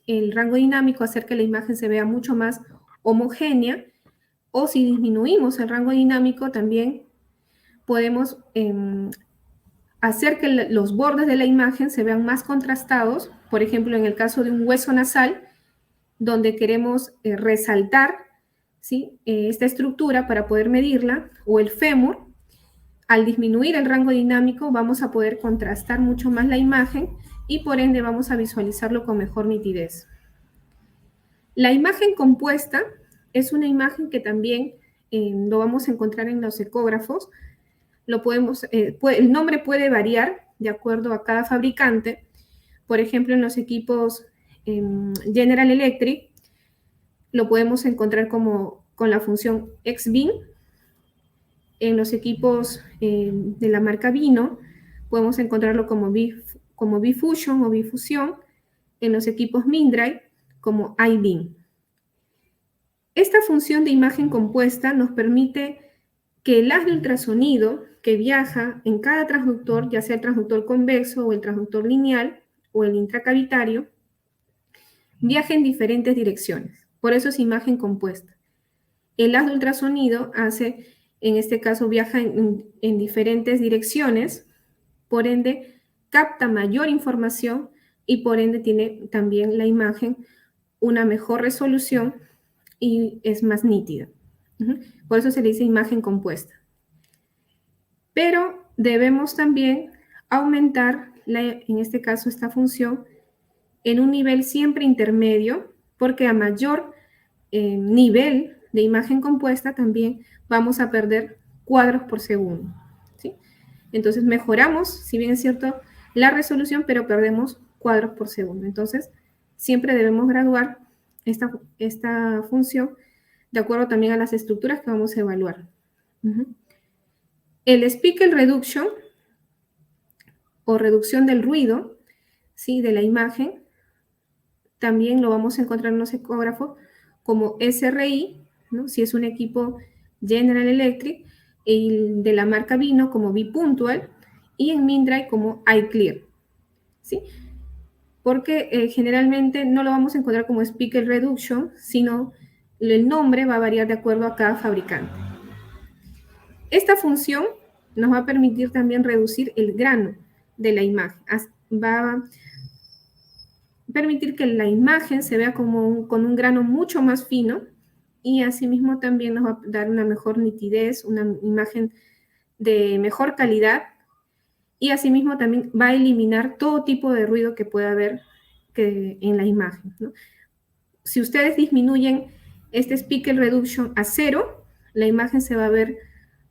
Speaker 2: el rango dinámico, hacer que la imagen se vea mucho más homogénea, o si disminuimos el rango dinámico, también podemos hacer que los bordes de la imagen se vean más contrastados. Por ejemplo, en el caso de un hueso nasal, donde queremos resaltar, ¿sí?, esta estructura para poder medirla, o el fémur, al disminuir el rango dinámico vamos a poder contrastar mucho más la imagen y por ende vamos a visualizarlo con mejor nitidez. La imagen compuesta es una imagen que también lo vamos a encontrar en los ecógrafos. El nombre puede variar de acuerdo a cada fabricante. Por ejemplo, en los equipos General Electric lo podemos encontrar con la función XBIN. En los equipos de la marca Vino podemos encontrarlo como Bifusion o Bifusión. En los equipos Mindray como iBeam. Esta función de imagen compuesta nos permite que el haz de ultrasonido que viaja en cada transductor, ya sea el transductor convexo o el transductor lineal o el intracavitario, viaje en diferentes direcciones. Por eso es imagen compuesta. El haz de ultrasonido en este caso, viaja en diferentes direcciones, por ende, capta mayor información y por ende tiene también la imagen una mejor resolución y es más nítida. Por eso se le dice imagen compuesta. Pero debemos también aumentar, en este caso, esta función en un nivel siempre intermedio, porque a mayor nivel de imagen compuesta también vamos a perder cuadros por segundo, ¿sí? Entonces mejoramos, si bien es cierto, la resolución, pero perdemos cuadros por segundo. Entonces siempre debemos graduar esta función de acuerdo también a las estructuras que vamos a evaluar. El speckle reduction o reducción del ruido, ¿sí?, de la imagen, también lo vamos a encontrar en los ecógrafos como SRI, ¿no?, si es un equipo General Electric, y de la marca Vino como Bipuntual, y en Mindray como iClear, ¿sí? Porque generalmente no lo vamos a encontrar como speckle reduction, sino el nombre va a variar de acuerdo a cada fabricante. Esta función nos va a permitir también reducir el grano de la imagen. Va a permitir que la imagen se vea con un grano mucho más fino y asimismo también nos va a dar una mejor nitidez, una imagen de mejor calidad y asimismo también va a eliminar todo tipo de ruido que pueda haber en la imagen, ¿no? Si ustedes disminuyen este speckle reduction a 0, la imagen se va a ver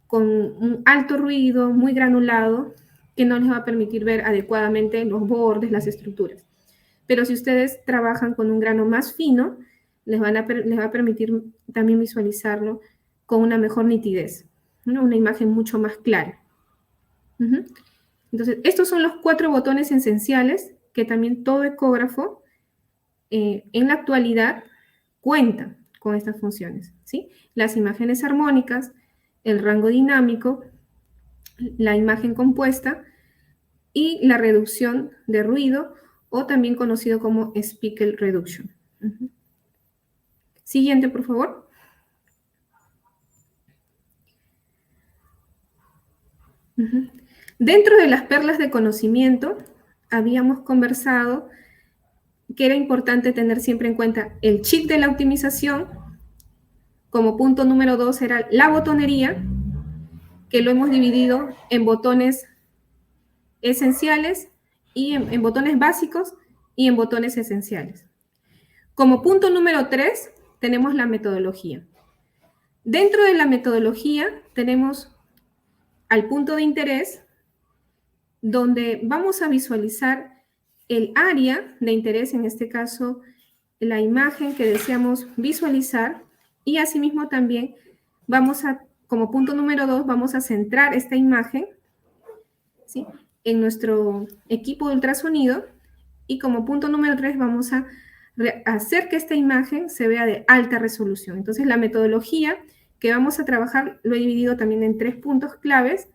Speaker 2: con un alto ruido, muy granulado, que no les va a permitir ver adecuadamente los bordes, las estructuras. Pero si ustedes trabajan con un grano más fino, les va a permitir también visualizarlo con una mejor nitidez, ¿no?, una imagen mucho más clara. Entonces, estos son los 4 botones esenciales que también todo ecógrafo en la actualidad cuenta con estas funciones, ¿sí? Las imágenes armónicas, el rango dinámico, la imagen compuesta y la reducción de ruido, o también conocido como speckle reduction. Siguiente, por favor. Dentro de las perlas de conocimiento, habíamos conversado que era importante tener siempre en cuenta el chip de la optimización. Como punto número 2 era la botonería, que lo hemos dividido en botones esenciales y en botones básicos y en botones esenciales. Como punto número 3 tenemos la metodología. Dentro de la metodología tenemos al punto de interés, donde vamos a visualizar el área de interés, en este caso la imagen que deseamos visualizar, y asimismo también vamos a como punto número 2, vamos a centrar esta imagen, ¿sí?, en nuestro equipo de ultrasonido, y como punto número 3 vamos a hacer que esta imagen se vea de alta resolución. Entonces, la metodología que vamos a trabajar lo he dividido también en 3 puntos claves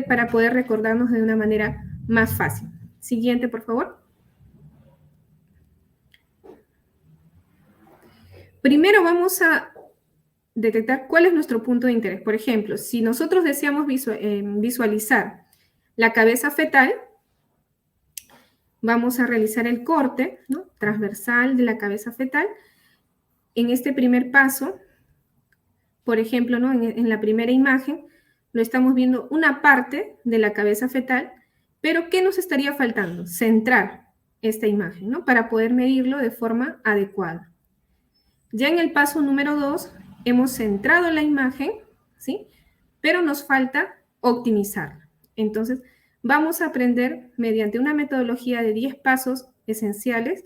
Speaker 2: para poder recordarnos de una manera más fácil. Siguiente, por favor. Primero vamos a detectar cuál es nuestro punto de interés. Por ejemplo, si nosotros deseamos visualizar la cabeza fetal, vamos a realizar el corte, ¿no?, transversal de la cabeza fetal. En este primer paso, por ejemplo, ¿no?, en la primera imagen, lo estamos viendo una parte de la cabeza fetal, pero ¿qué nos estaría faltando? Centrar esta imagen, ¿no?, para poder medirlo de forma adecuada. Ya en el paso número 2, hemos centrado la imagen, ¿sí?, pero nos falta optimizarla. Entonces, vamos a aprender mediante una metodología de 10 pasos esenciales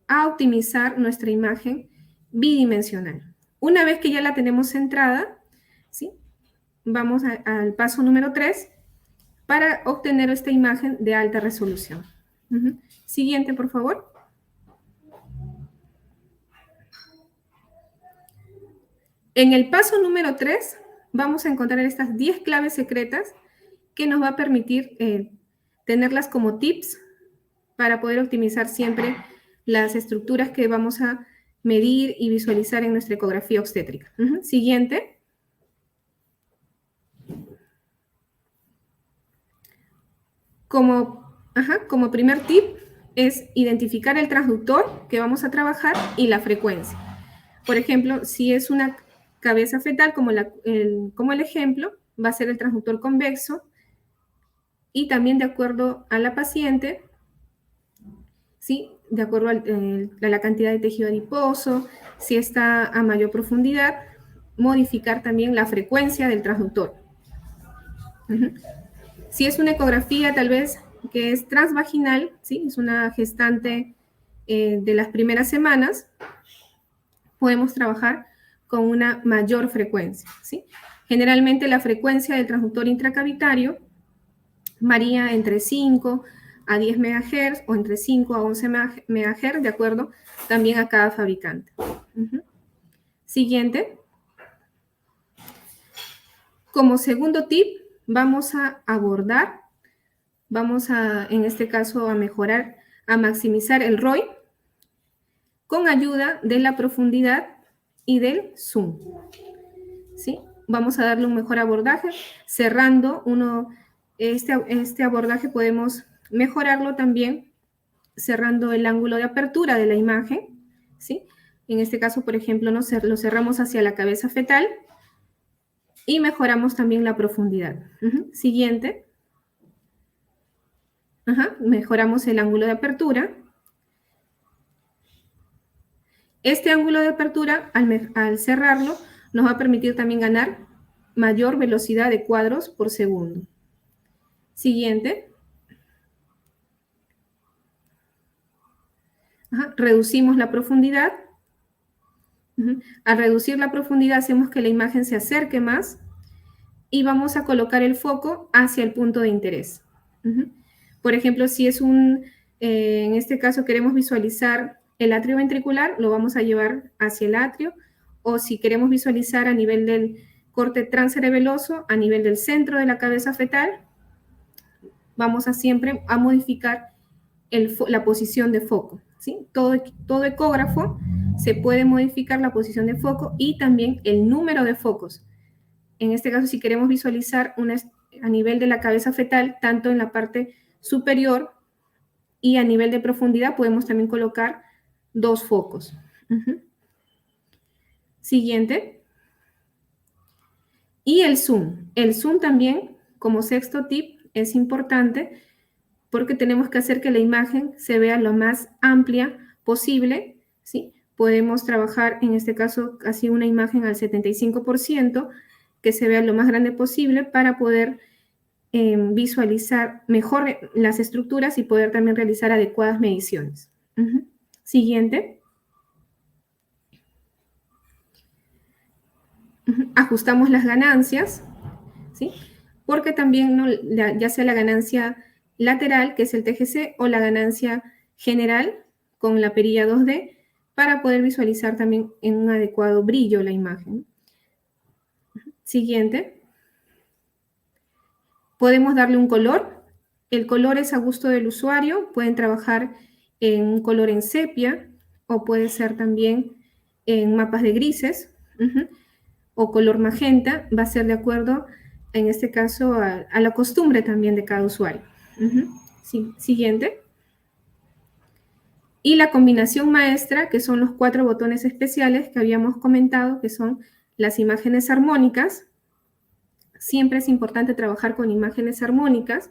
Speaker 2: a optimizar nuestra imagen bidimensional. Una vez que ya la tenemos centrada, ¿sí?, vamos al paso número 3 para obtener esta imagen de alta resolución. Siguiente, por favor. En el paso número 3 vamos a encontrar estas 10 claves secretas que nos va a permitir tenerlas como tips para poder optimizar siempre las estructuras que vamos a medir y visualizar en nuestra ecografía obstétrica. Siguiente. Como primer tip es identificar el transductor que vamos a trabajar y la frecuencia. Por ejemplo, si es una cabeza fetal, como el ejemplo, va a ser el transductor convexo, y también de acuerdo a la paciente, ¿sí?, de acuerdo a la cantidad de tejido adiposo, si está a mayor profundidad, modificar también la frecuencia del transductor. Si es una ecografía tal vez que es transvaginal, ¿sí?, es una gestante de las primeras semanas, podemos trabajar con una mayor frecuencia, ¿sí? Generalmente la frecuencia del transductor intracavitario varía entre 5 a 10 MHz o entre 5 a 11 MHz, de acuerdo también a cada fabricante. Siguiente. Como segundo tip, vamos a abordar, en este caso, a mejorar, a maximizar el ROI con ayuda de la profundidad y del zoom, ¿sí? Vamos a darle un mejor abordaje, cerrando este abordaje podemos mejorarlo también cerrando el ángulo de apertura de la imagen, ¿sí? En este caso, por ejemplo, lo cerramos hacia la cabeza fetal y mejoramos también la profundidad. Siguiente. Mejoramos el ángulo de apertura. Este ángulo de apertura, al cerrarlo, nos va a permitir también ganar mayor velocidad de cuadros por segundo. Siguiente. Reducimos la profundidad. Al reducir la profundidad hacemos que la imagen se acerque más y vamos a colocar el foco hacia el punto de interés. Por ejemplo, si es en este caso queremos visualizar el atrio ventricular, lo vamos a llevar hacia el atrio, o si queremos visualizar a nivel del corte transcerebeloso, a nivel del centro de la cabeza fetal, vamos a siempre a modificar la posición de foco, ¿sí? Todo ecógrafo se puede modificar la posición de foco y también el número de focos. En este caso, si queremos visualizar a nivel de la cabeza fetal, tanto en la parte superior y a nivel de profundidad, podemos también colocar 2 focos. Siguiente. Y el zoom. El zoom también, como sexto tip, es importante porque tenemos que hacer que la imagen se vea lo más amplia posible, ¿sí? Podemos trabajar, en este caso, casi una imagen al 75%, que se vea lo más grande posible para poder visualizar mejor las estructuras y poder también realizar adecuadas mediciones. Siguiente. Ajustamos las ganancias, ¿sí? Porque también, ¿no? Ya sea la ganancia lateral, que es el TGC, o la ganancia general con la perilla 2D, para poder visualizar también en un adecuado brillo la imagen. Siguiente. Podemos darle un color. El color es a gusto del usuario. Pueden trabajar en un color en sepia o puede ser también en mapas de grises o color magenta. Va a ser de acuerdo, en este caso, a la costumbre también de cada usuario. Sí. Siguiente. Y la combinación maestra, que son los 4 botones especiales que habíamos comentado, que son las imágenes armónicas. Siempre es importante trabajar con imágenes armónicas,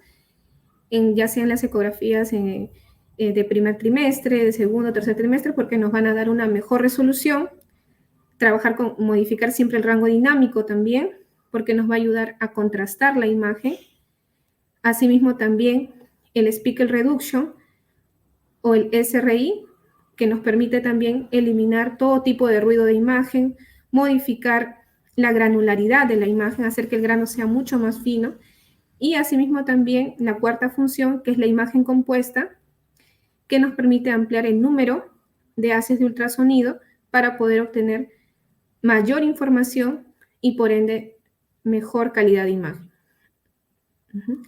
Speaker 2: ya sea en las ecografías de primer trimestre, de segundo, tercer trimestre, porque nos van a dar una mejor resolución. Trabajar con modificar siempre el rango dinámico también, porque nos va a ayudar a contrastar la imagen. Asimismo también el Speckle Reduction o el SRI, que nos permite también eliminar todo tipo de ruido de imagen, modificar la granularidad de la imagen, hacer que el grano sea mucho más fino. Y asimismo también la cuarta función, que es la imagen compuesta, que nos permite ampliar el número de haces de ultrasonido para poder obtener mayor información y por ende mejor calidad de imagen.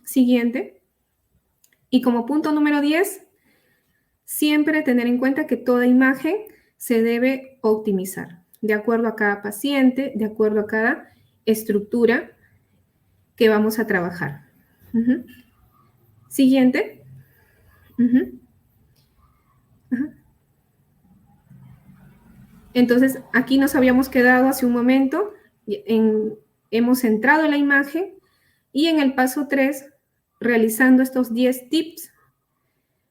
Speaker 2: Siguiente. Y como punto número 10, siempre tener en cuenta que toda imagen se debe optimizar de acuerdo a cada paciente, de acuerdo a cada estructura que vamos a trabajar. Siguiente. Entonces, aquí nos habíamos quedado hace un momento, hemos centrado la imagen y en el paso 3, realizando estos 10 tips,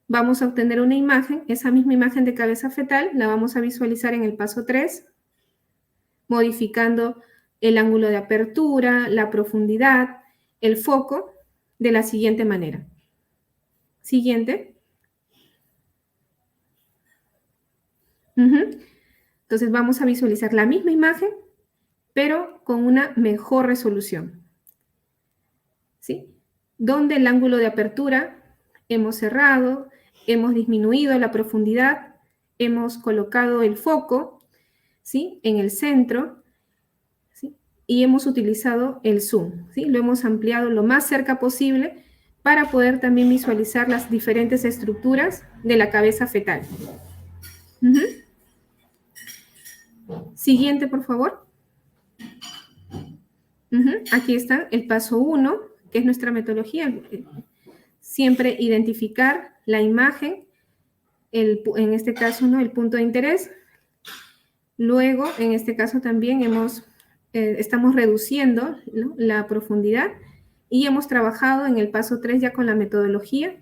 Speaker 2: vamos a obtener una imagen, esa misma imagen de cabeza fetal, la vamos a visualizar en el paso 3, modificando el ángulo de apertura, la profundidad, el foco, de la siguiente manera. Siguiente. Entonces vamos a visualizar la misma imagen, pero con una mejor resolución. ¿Sí? Donde el ángulo de apertura hemos cerrado, hemos disminuido la profundidad, hemos colocado el foco, ¿sí? En el centro, ¿sí? Y hemos utilizado el zoom, ¿sí? Lo hemos ampliado lo más cerca posible para poder también visualizar las diferentes estructuras de la cabeza fetal. Siguiente, por favor. Aquí está el paso 1, que es nuestra metodología. Siempre identificar la imagen, en este caso, ¿no? El punto de interés. Luego, en este caso también estamos reduciendo, ¿no? La profundidad y hemos trabajado en el paso 3 ya con la metodología,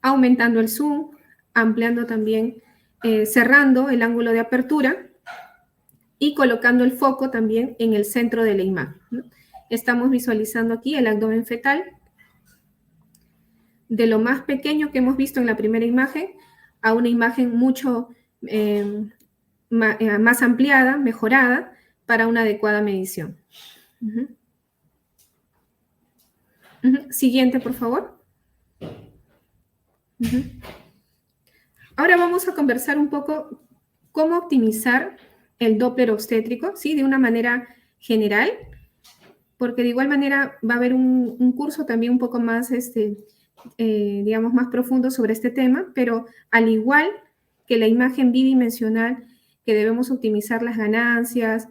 Speaker 2: aumentando el zoom, ampliando también, cerrando el ángulo de apertura y colocando el foco también en el centro de la imagen, ¿no? Estamos visualizando aquí el abdomen fetal, de lo más pequeño que hemos visto en la primera imagen a una imagen mucho más ampliada, mejorada, para una adecuada medición. Siguiente, por favor. Ahora vamos a conversar un poco cómo optimizar el Doppler obstétrico, ¿sí? De una manera general, porque de igual manera va a haber un curso también un poco más, digamos, más profundo sobre este tema, pero al igual que la imagen bidimensional, que debemos optimizar las ganancias,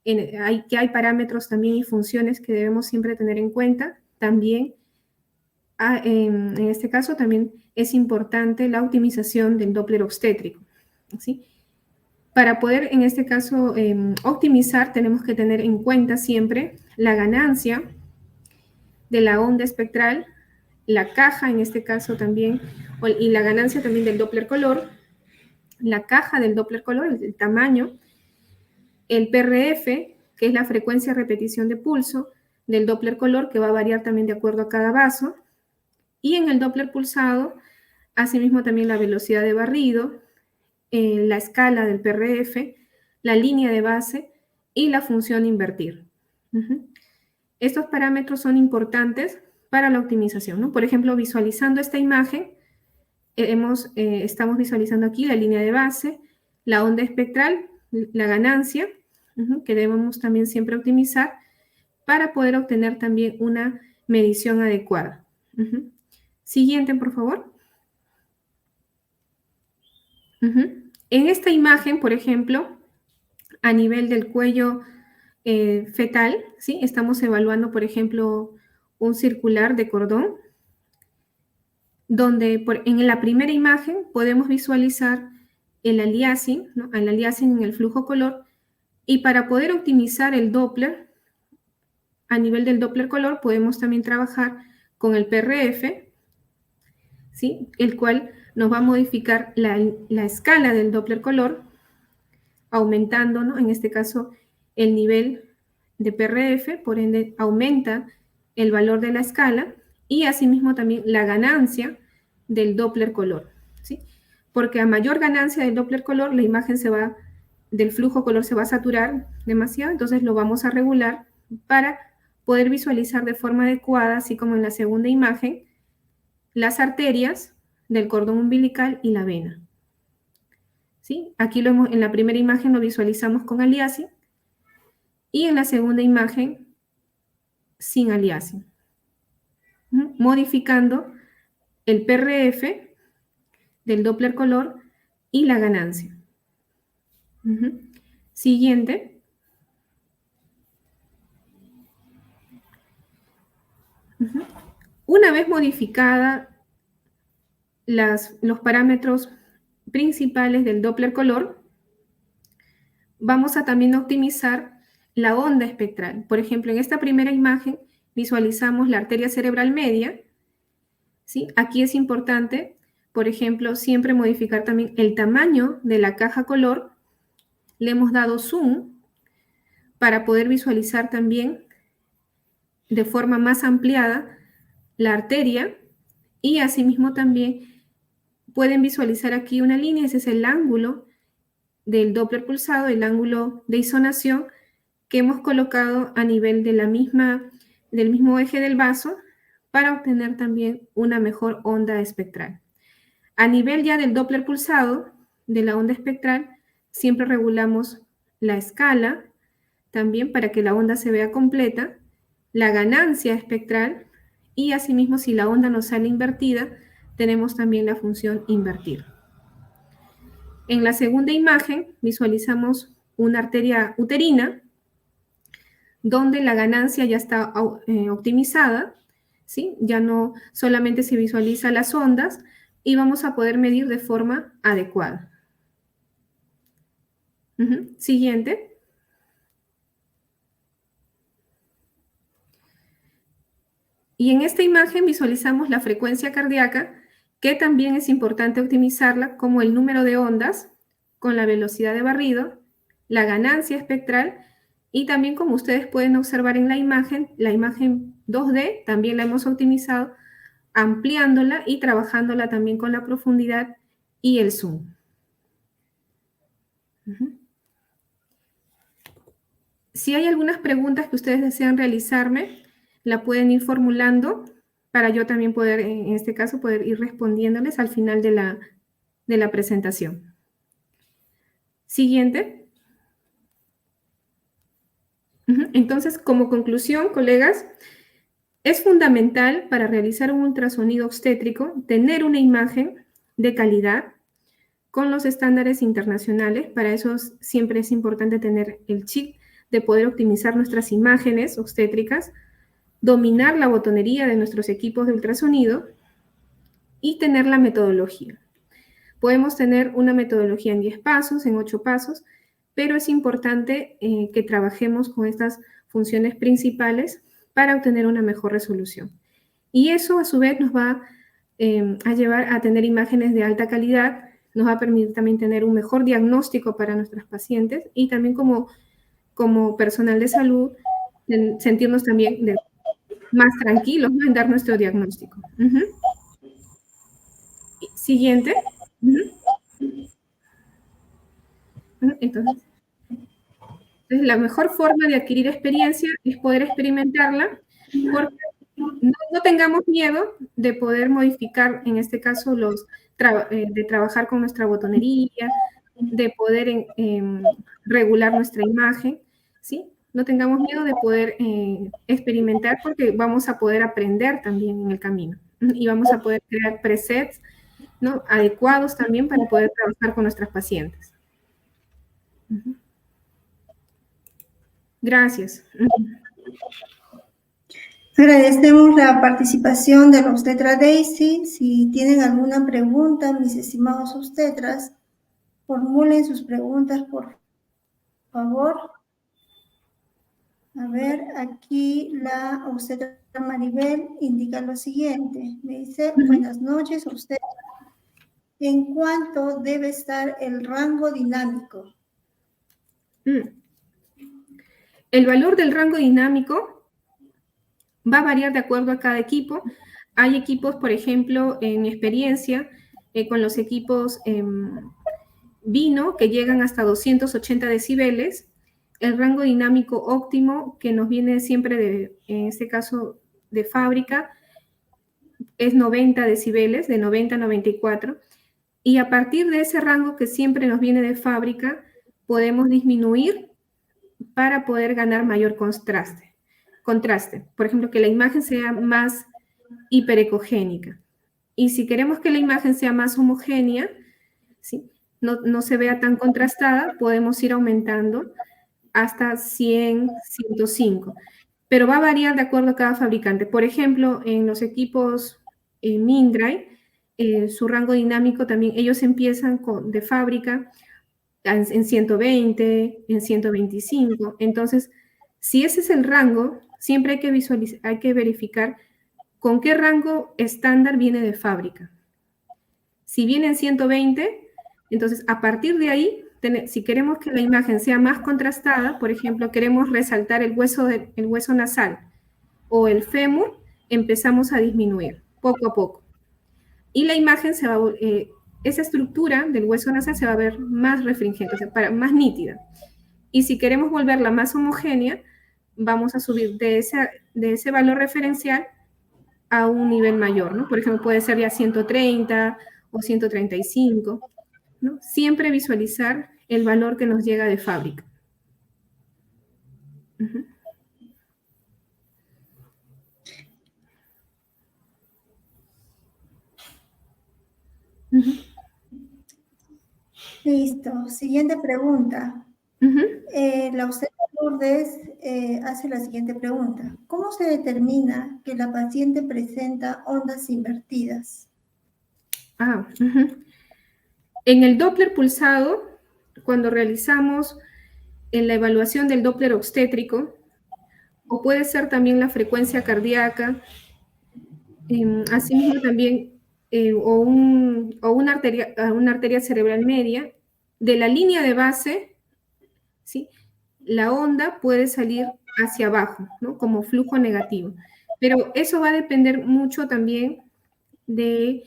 Speaker 2: que hay parámetros también y funciones que debemos siempre tener en cuenta, también, en este caso, también es importante la optimización del Doppler obstétrico, ¿sí? Para poder, en este caso, optimizar, tenemos que tener en cuenta siempre la ganancia de la onda espectral, la caja, en este caso también, y la ganancia también del Doppler color, la caja del Doppler color, el tamaño, el PRF, que es la frecuencia de repetición de pulso del Doppler color, que va a variar también de acuerdo a cada vaso, y en el Doppler pulsado, asimismo también la velocidad de barrido, la escala del PRF, la línea de base y la función invertir. Estos parámetros son importantes para la optimización, ¿no? Por ejemplo, visualizando esta imagen, estamos visualizando aquí la línea de base, la onda espectral, la ganancia, que debemos también siempre optimizar para poder obtener también una medición adecuada. Siguiente, por favor. En esta imagen, por ejemplo, a nivel del cuello fetal, ¿sí? Estamos evaluando, por ejemplo, un circular de cordón, donde en la primera imagen podemos visualizar el aliasing, ¿no? El aliasing en el flujo color, y para poder optimizar el Doppler, a nivel del Doppler color, podemos también trabajar con el PRF, ¿sí? El cual nos va a modificar la escala del Doppler color, aumentando, ¿no? En este caso, el nivel de PRF, por ende, aumenta el valor de la escala y asimismo también la ganancia del Doppler color, ¿sí? Porque a mayor ganancia del Doppler color, la imagen del flujo color se va a saturar demasiado, entonces lo vamos a regular para poder visualizar de forma adecuada, así como en la segunda imagen, las arterias del cordón umbilical y la vena. ¿Sí? Aquí en la primera imagen lo visualizamos con aliasing y en la segunda imagen sin aliasing, modificando el PRF del Doppler color y la ganancia. Siguiente. Una vez modificada los parámetros principales del Doppler color, vamos a también optimizar la onda espectral. Por ejemplo, en esta primera imagen visualizamos la arteria cerebral media, ¿sí? Aquí es importante, por ejemplo, siempre modificar también el tamaño de la caja color. Le hemos dado zoom para poder visualizar también de forma más ampliada la arteria y asimismo también pueden visualizar aquí una línea, ese es el ángulo del Doppler pulsado, el ángulo de isonación que hemos colocado a nivel de del mismo eje del vaso para obtener también una mejor onda espectral. A nivel ya del Doppler pulsado, de la onda espectral, siempre regulamos la escala, también para que la onda se vea completa, la ganancia espectral, y asimismo si la onda nos sale invertida, tenemos también la función invertir. En la segunda imagen visualizamos una arteria uterina, donde la ganancia ya está optimizada, ¿sí? Ya no solamente se visualiza las ondas y vamos a poder medir de forma adecuada. Siguiente. Y en esta imagen visualizamos la frecuencia cardíaca, que también es importante optimizarla como el número de ondas con la velocidad de barrido, la ganancia espectral y también, como ustedes pueden observar en la imagen 2D también la hemos optimizado ampliándola y trabajándola también con la profundidad y el zoom. Si hay algunas preguntas que ustedes desean realizarme, la pueden ir formulando para yo también poder, en este caso, poder ir respondiéndoles al final de la presentación. Siguiente. Entonces, como conclusión, colegas, es fundamental para realizar un ultrasonido obstétrico tener una imagen de calidad con los estándares internacionales. Para eso siempre es importante tener el chip de poder optimizar nuestras imágenes obstétricas, dominar la botonería de nuestros equipos de ultrasonido y tener la metodología. Podemos tener una metodología en 10 pasos, en 8 pasos, pero es importante que trabajemos con estas funciones principales para obtener una mejor resolución. Y eso, a su vez, nos va a llevar a tener imágenes de alta calidad, nos va a permitir también tener un mejor diagnóstico para nuestros pacientes y también como personal de salud, sentirnos también más tranquilos, ¿no? En dar nuestro diagnóstico. Siguiente. Entonces, Entonces, la mejor forma de adquirir experiencia es poder experimentarla, porque no tengamos miedo de poder modificar, en este caso, de trabajar con nuestra botonería, de poder regular nuestra imagen, ¿sí? No tengamos miedo de poder experimentar porque vamos a poder aprender también en el camino y vamos a poder crear presets, ¿no? Adecuados también para poder trabajar con nuestras pacientes. Gracias.
Speaker 1: Agradecemos la participación de la obstetra Daisy. Si tienen alguna pregunta, mis estimados obstetras, formulen sus preguntas, por favor. A ver, aquí la obstetra Maribel indica lo siguiente. Me dice, buenas noches, obstetra. ¿En cuánto debe estar el rango dinámico?
Speaker 2: El valor del rango dinámico va a variar de acuerdo a cada equipo. Hay equipos, por ejemplo, en mi experiencia, con los equipos Vino, que llegan hasta 280 decibeles. El rango dinámico óptimo, que nos viene siempre, en este caso, de fábrica, es 90 decibeles, de 90 a 94. Y a partir de ese rango que siempre nos viene de fábrica, podemos disminuir para poder ganar mayor contraste. Por ejemplo, que la imagen sea más hiperecogénica. Y si queremos que la imagen sea más homogénea, ¿sí? No se vea tan contrastada, podemos ir aumentando hasta 100, 105. Pero va a variar de acuerdo a cada fabricante. Por ejemplo, en los equipos Mindray, su rango dinámico también, ellos empiezan de fábrica en 120, en 125. Entonces, si ese es el rango, siempre hay que visualizar, hay que verificar con qué rango estándar viene de fábrica. Si viene en 120, entonces a partir de ahí, si queremos que la imagen sea más contrastada, por ejemplo, queremos resaltar el hueso nasal o el fémur, empezamos a disminuir poco a poco. Y la imagen se va esa estructura del hueso nasal se va a ver más refringente, o sea, más nítida. Y si queremos volverla más homogénea, vamos a subir de ese valor referencial a un nivel mayor, ¿no? Por ejemplo, puede ser ya 130 o 135, ¿no? Siempre visualizar el valor que nos llega de fábrica.
Speaker 1: Listo. Siguiente pregunta. La obstetra Lourdes hace la siguiente pregunta. ¿Cómo se determina que la paciente presenta ondas invertidas?
Speaker 2: En el Doppler pulsado, cuando realizamos la evaluación del Doppler obstétrico, o puede ser también la frecuencia cardíaca, asimismo también, o una arteria cerebral media, de la línea de base, ¿sí? La onda puede salir hacia abajo, ¿no? Como flujo negativo. Pero eso va a depender mucho también de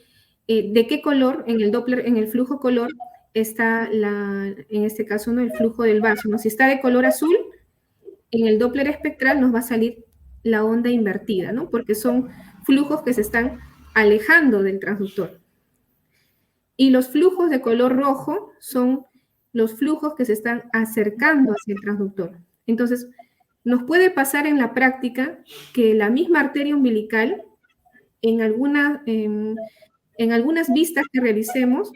Speaker 2: qué color en el Doppler, en el flujo color, está en este caso, ¿no? El flujo del vaso, ¿no? Si está de color azul, en el Doppler espectral nos va a salir la onda invertida, ¿no? Porque son flujos que se están alejando del transductor. Y los flujos de color rojo son los flujos que se están acercando hacia el transductor. Entonces, nos puede pasar en la práctica que la misma arteria umbilical, en algunas vistas que realicemos,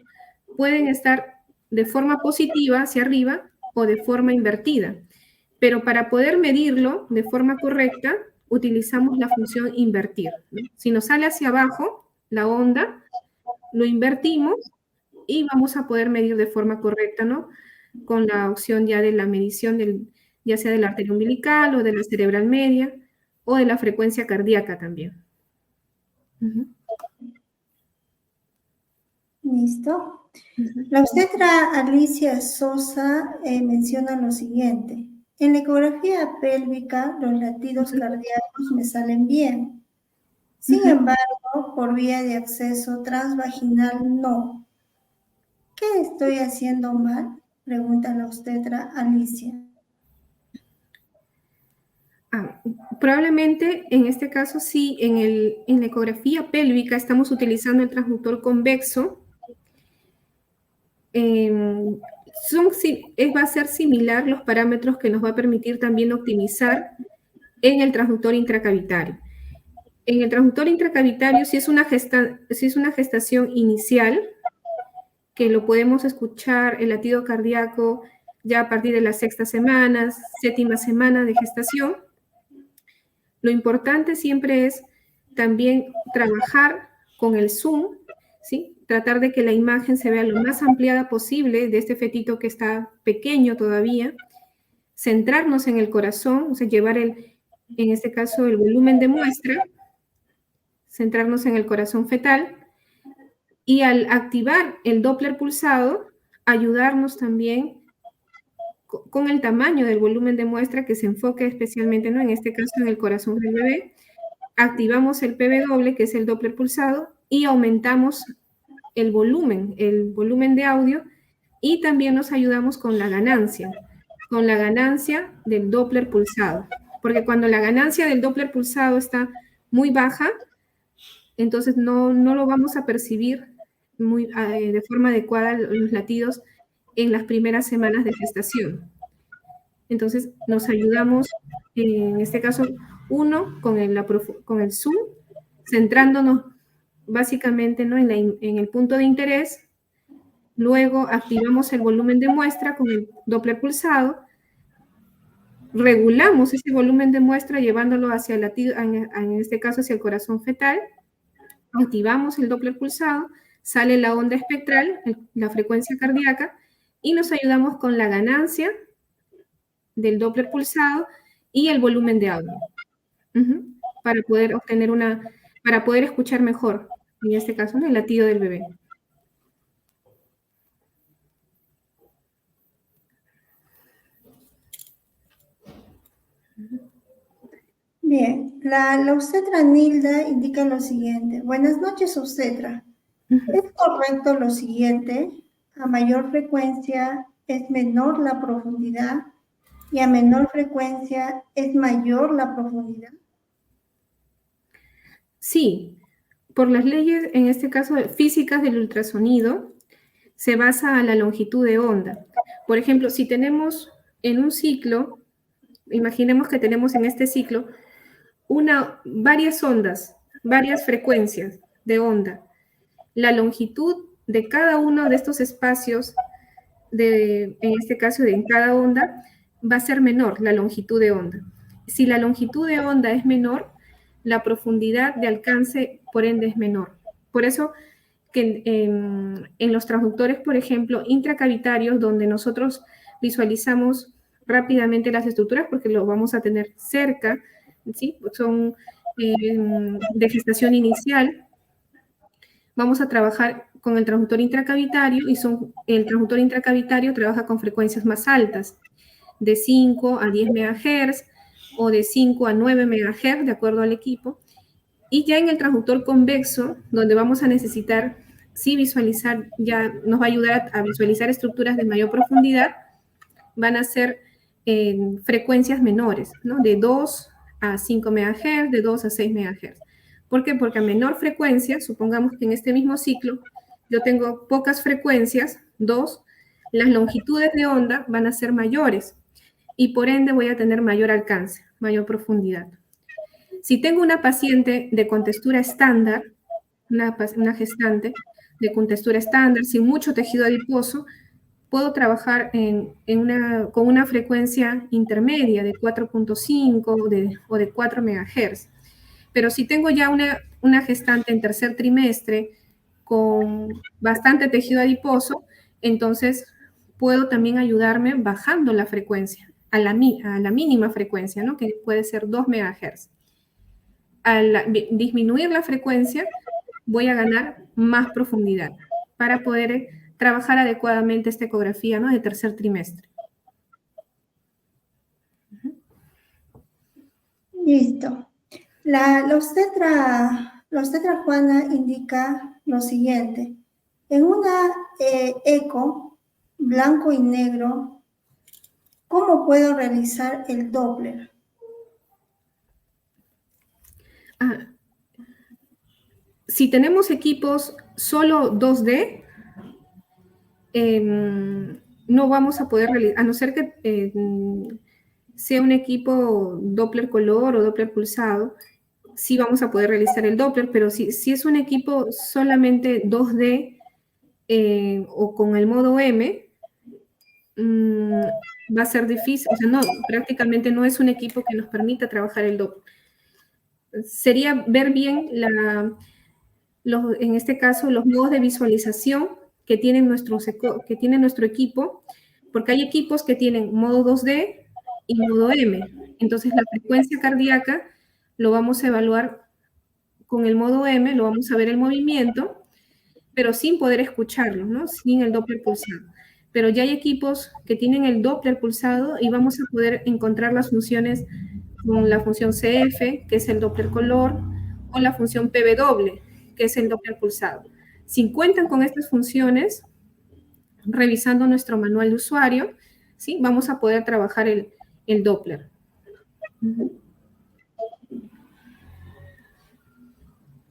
Speaker 2: pueden estar de forma positiva hacia arriba o de forma invertida. Pero para poder medirlo de forma correcta, utilizamos la función invertir, ¿no? Si nos sale hacia abajo la onda, lo invertimos y vamos a poder medir de forma correcta, ¿no? Con la opción ya de la medición ya sea de la arteria umbilical o de la cerebral media o de la frecuencia cardíaca también.
Speaker 1: Listo. La obstetra Alicia Sosa menciona lo siguiente. En la ecografía pélvica, los latidos cardíacos me salen bien. Sin embargo, por vía de acceso transvaginal, no. ¿Qué estoy haciendo mal? Pregunta la obstetra Alicia.
Speaker 2: Probablemente en este caso sí, en la ecografía pélvica estamos utilizando el transductor convexo. Va a ser similar los parámetros que nos va a permitir también optimizar en el transductor intracavitario. En el transductor intracavitario, si es una gestación inicial, que lo podemos escuchar el latido cardíaco ya a partir de las sexta semana, séptima semana de gestación, lo importante siempre es también trabajar con el zoom, ¿sí? Tratar de que la imagen se vea lo más ampliada posible de este fetito que está pequeño todavía, centrarnos en el corazón, o sea, llevar en este caso el volumen de muestra, centrarnos en el corazón fetal, y al activar el Doppler pulsado, ayudarnos también con el tamaño del volumen de muestra que se enfoque especialmente, ¿no? En este caso en el corazón del bebé. Activamos el PV doble, que es el Doppler pulsado, y aumentamos el volumen de audio, y también nos ayudamos con la ganancia del Doppler pulsado. Porque cuando la ganancia del Doppler pulsado está muy baja, entonces no lo vamos a percibir de forma adecuada los latidos en las primeras semanas de gestación. Entonces nos ayudamos, en este caso, con el zoom, centrándonos básicamente, ¿no? en el punto de interés. Luego activamos el volumen de muestra con el Doppler pulsado, regulamos ese volumen de muestra llevándolo hacia el latido, en este caso hacia el corazón fetal, activamos el Doppler pulsado, sale la onda espectral, la frecuencia cardíaca, y nos ayudamos con la ganancia del Doppler pulsado y el volumen de audio, para poder para poder escuchar mejor, en este caso, ¿no? El latido del bebé.
Speaker 1: Bien, la obstetra Nilda indica lo siguiente. Buenas noches, obstetra. ¿Es correcto lo siguiente? A mayor frecuencia es menor la profundidad y a menor frecuencia es mayor la profundidad.
Speaker 2: Sí, por las leyes, en este caso, físicas del ultrasonido, se basa a la longitud de onda. Por ejemplo, si tenemos en un ciclo, imaginemos que tenemos en este ciclo varias ondas, varias frecuencias de onda. La longitud de cada uno de estos espacios, en este caso en cada onda, va a ser menor la longitud de onda. Si la longitud de onda es menor, la profundidad de alcance, por ende, es menor. Por eso que en los transductores, por ejemplo, intracavitarios, donde nosotros visualizamos rápidamente las estructuras, porque lo vamos a tener cerca, ¿sí? Son de gestación inicial, vamos a trabajar con el transductor intracavitario, y el transductor intracavitario trabaja con frecuencias más altas, de 5 a 10 MHz o de 5 a 9 MHz, de acuerdo al equipo. Y ya en el transductor convexo, donde vamos a necesitar, sí, visualizar, ya nos va a ayudar a visualizar estructuras de mayor profundidad, van a ser frecuencias menores, ¿no? De 2 a 5 MHz, de 2 a 6 MHz. ¿Por qué? Porque a menor frecuencia, supongamos que en este mismo ciclo yo tengo pocas frecuencias, 2, las longitudes de onda van a ser mayores y por ende voy a tener mayor alcance, mayor profundidad. Si tengo una paciente de contextura estándar, una gestante de contextura estándar, sin mucho tejido adiposo, puedo trabajar con una frecuencia intermedia de 4.5 o de 4 MHz. Pero si tengo ya una gestante en tercer trimestre con bastante tejido adiposo, entonces puedo también ayudarme bajando la frecuencia a la mínima frecuencia, ¿no? Que puede ser 2 MHz. Al disminuir la frecuencia, voy a ganar más profundidad para poder trabajar adecuadamente esta ecografía, ¿no? De tercer trimestre.
Speaker 1: Listo. La obstetra Juana indica lo siguiente. En una eco blanco y negro, ¿cómo puedo realizar el Doppler?
Speaker 2: Ah, si tenemos equipos solo 2D, no vamos a poder realizar, a no ser que sea un equipo Doppler color o Doppler pulsado, sí vamos a poder realizar el Doppler, pero si es un equipo solamente 2D o con el modo M, va a ser difícil, o sea, no, prácticamente no es un equipo que nos permita trabajar el Doppler. Sería ver bien en este caso los modos de visualización que tiene nuestro equipo, porque hay equipos que tienen modo 2D y modo M. Entonces la frecuencia cardíaca lo vamos a evaluar con el modo M, lo vamos a ver el movimiento, pero sin poder escucharlo, ¿no? Sin el Doppler pulsado. Pero ya hay equipos que tienen el Doppler pulsado y vamos a poder encontrar las funciones con la función CF, que es el Doppler color, o la función PV doble, que es el Doppler pulsado. Si cuentan con estas funciones, revisando nuestro manual de usuario, ¿sí? Vamos a poder trabajar el Doppler. Uh-huh.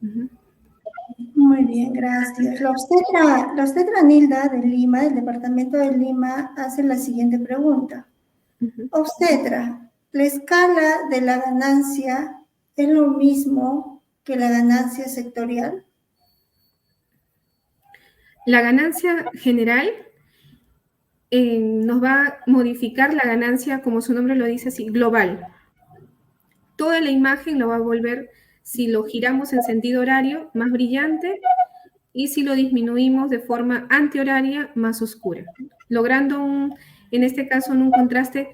Speaker 1: Uh-huh. Muy bien, gracias. La obstetra Nilda de Lima, del departamento de Lima, hace la siguiente pregunta. Uh-huh. Obstetra, ¿la escala de la ganancia es lo mismo que la ganancia sectorial?
Speaker 2: La ganancia general nos va a modificar la ganancia, como su nombre lo dice, así, global. Toda la imagen lo va a volver, si lo giramos en sentido horario, más brillante, y si lo disminuimos de forma antihoraria, más oscura, logrando en este caso un contraste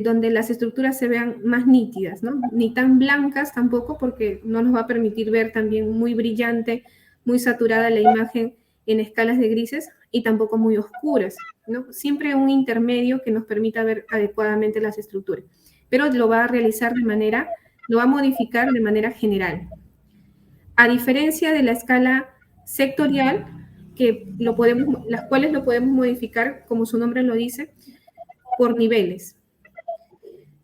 Speaker 2: donde las estructuras se vean más nítidas, ¿no? Ni tan blancas tampoco, porque no nos va a permitir ver también muy brillante, muy saturada la imagen en escalas de grises, y tampoco muy oscuras, ¿no? Siempre un intermedio que nos permita ver adecuadamente las estructuras, pero lo va a realizar lo va a modificar de manera general. A diferencia de la escala sectorial, las cuales lo podemos modificar, como su nombre lo dice, por niveles,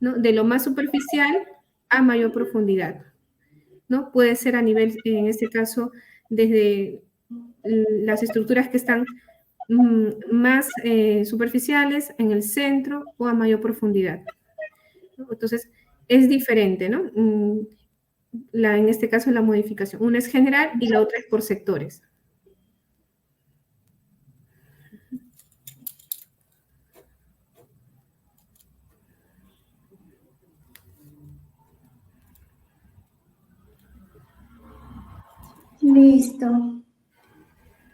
Speaker 2: ¿no? De lo más superficial a mayor profundidad, ¿no? Puede ser a nivel, en este caso, desde las estructuras que están más superficiales, en el centro o a mayor profundidad, ¿no? Entonces, es diferente, ¿no? En este caso, la modificación. Una es general y la otra es por sectores.
Speaker 1: Listo.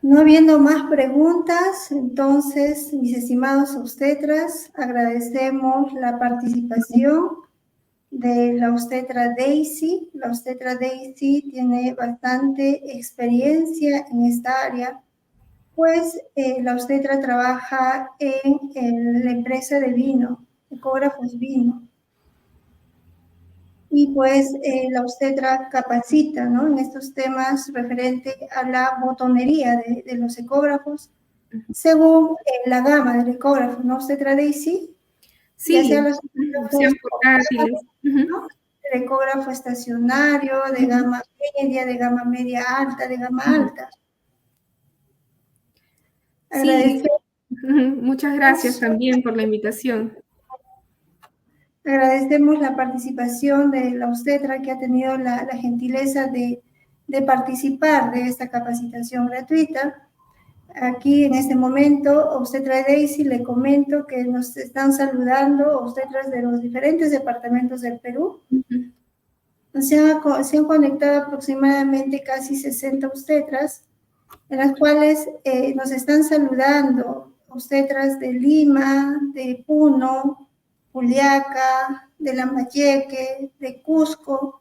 Speaker 1: No habiendo más preguntas, entonces, mis estimados obstetras, agradecemos la participación de la obstetra Daisy. La obstetra Daisy tiene bastante experiencia en esta área, pues la obstetra trabaja en la empresa de vino, Ecógrafos Vino. Y pues la obstetra capacita, ¿no? En estos temas referente a la botonería de los ecógrafos, según la gama del ecógrafo, ¿no? Obstetra Daisy,
Speaker 2: sí,
Speaker 1: ya sea los ecógrafos
Speaker 2: portátiles,
Speaker 1: ¿no? El ecógrafo estacionario, de gama media alta, de gama alta.
Speaker 2: Sí, muchas gracias también por la invitación.
Speaker 1: Agradecemos la participación de la obstetra que ha tenido la gentileza de participar de esta capacitación gratuita. Aquí en este momento, obstetra Daisy, le comento que nos están saludando obstetras de los diferentes departamentos del Perú. Se han conectado aproximadamente casi 60 obstetras, en las cuales nos están saludando obstetras de Lima, de Puno, Juliaca, de Lambayeque, de Cusco.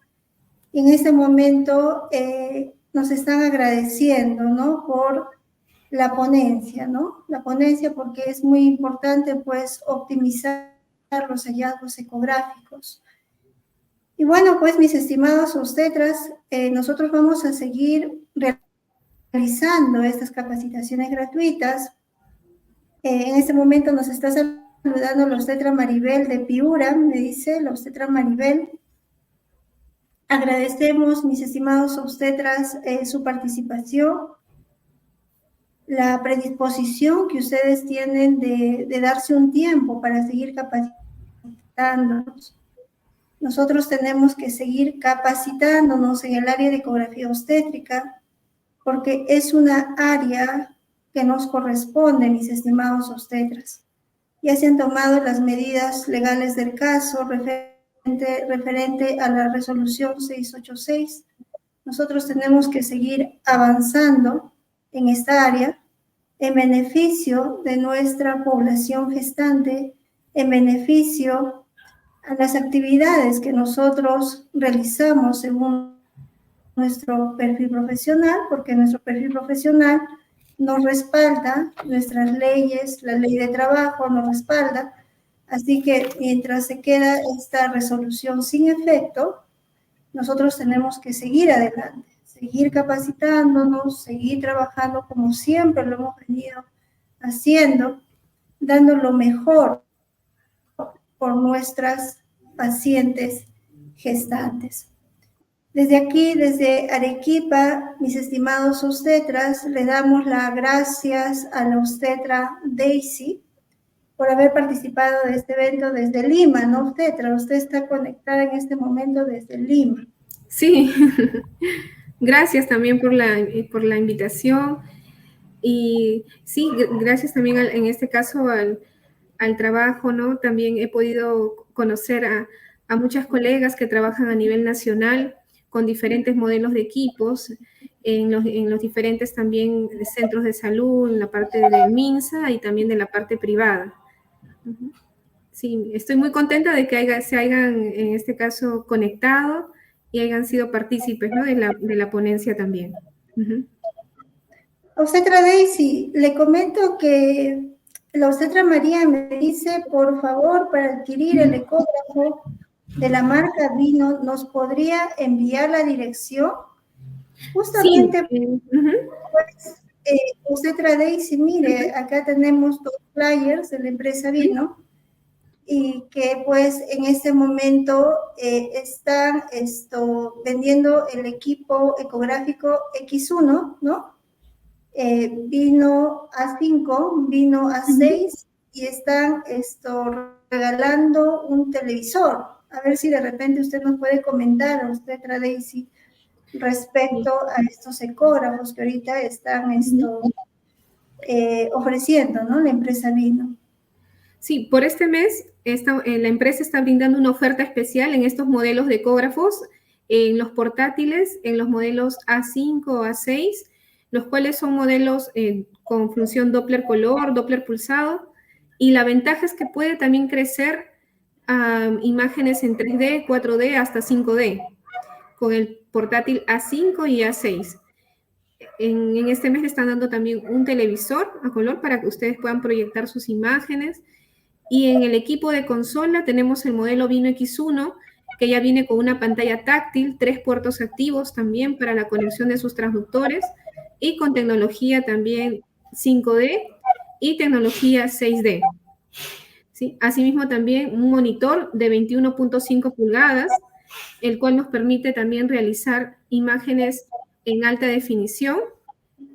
Speaker 1: Y en este momento nos están agradeciendo, ¿no? Por la ponencia, ¿no? La ponencia, porque es muy importante, pues, optimizar los hallazgos ecográficos. Y bueno, pues, mis estimados obstetras, nosotros vamos a seguir realizando estas capacitaciones gratuitas. En este momento nos está saludando la obstetra Maribel de Piura, me dice la obstetra Maribel. Agradecemos, mis estimados obstetras, su participación, la predisposición que ustedes tienen de darse un tiempo para seguir capacitándonos. Nosotros tenemos que seguir capacitándonos en el área de ecografía obstétrica porque es una área que nos corresponde, mis estimados obstetras. Ya se han tomado las medidas legales del caso referente a la resolución 686. Nosotros tenemos que seguir avanzando en esta área en beneficio de nuestra población gestante, en beneficio a las actividades que nosotros realizamos según nuestro perfil profesional, porque nuestro perfil profesional nos respalda, nuestras leyes, la ley de trabajo nos respalda, así que mientras se queda esta resolución sin efecto, nosotros tenemos que seguir adelante, seguir capacitándonos, seguir trabajando como siempre lo hemos venido haciendo, dando lo mejor por nuestras pacientes gestantes. Desde aquí, desde Arequipa, mis estimados obstetras, le damos las gracias a la obstetra Daisy por haber participado de este evento desde Lima, ¿no, obstetra? Usted está conectada en este momento desde Lima.
Speaker 2: Sí, gracias también por la invitación. Y sí, gracias también en este caso al trabajo, ¿no? También he podido conocer a muchas colegas que trabajan a nivel nacional con diferentes modelos de equipos en los diferentes también centros de salud, en la parte de MINSA y también de la parte privada. Sí, estoy muy contenta de que se hayan, en este caso, conectado y hayan sido partícipes, ¿no? de la ponencia también.
Speaker 1: Obstetra Daisy, le comento que la obstetra María me dice, por favor, para adquirir el ecógrafo de la marca Vino, ¿nos podría enviar la dirección? Justamente,
Speaker 2: sí.
Speaker 1: Pues, obstetra Daisy, mire, acá tenemos 2 flyers de la empresa Vino y que pues en este momento están vendiendo el equipo ecográfico X1, ¿no? Vino A5, vino A6 y están regalando un televisor. A ver si de repente usted nos puede comentar, usted, Daisy, respecto a estos ecógrafos que ahorita están ofreciendo, ¿no? La empresa Vino.
Speaker 2: Sí, por este mes la empresa está brindando una oferta especial en estos modelos de ecógrafos, en los portátiles, en los modelos A5 o A6, los cuales son modelos con función Doppler color, Doppler pulsado, y la ventaja es que puede también crecer a imágenes en 3D, 4D, hasta 5D, con el portátil A5 y A6. En este mes están dando también un televisor a color para que ustedes puedan proyectar sus imágenes. Y en el equipo de consola tenemos el modelo Vino X1, que ya viene con una pantalla táctil, 3 puertos activos también para la conexión de sus transductores y con tecnología también 5D y tecnología 6D. ¿Sí? Asimismo también un monitor de 21.5 pulgadas, el cual nos permite también realizar imágenes en alta definición,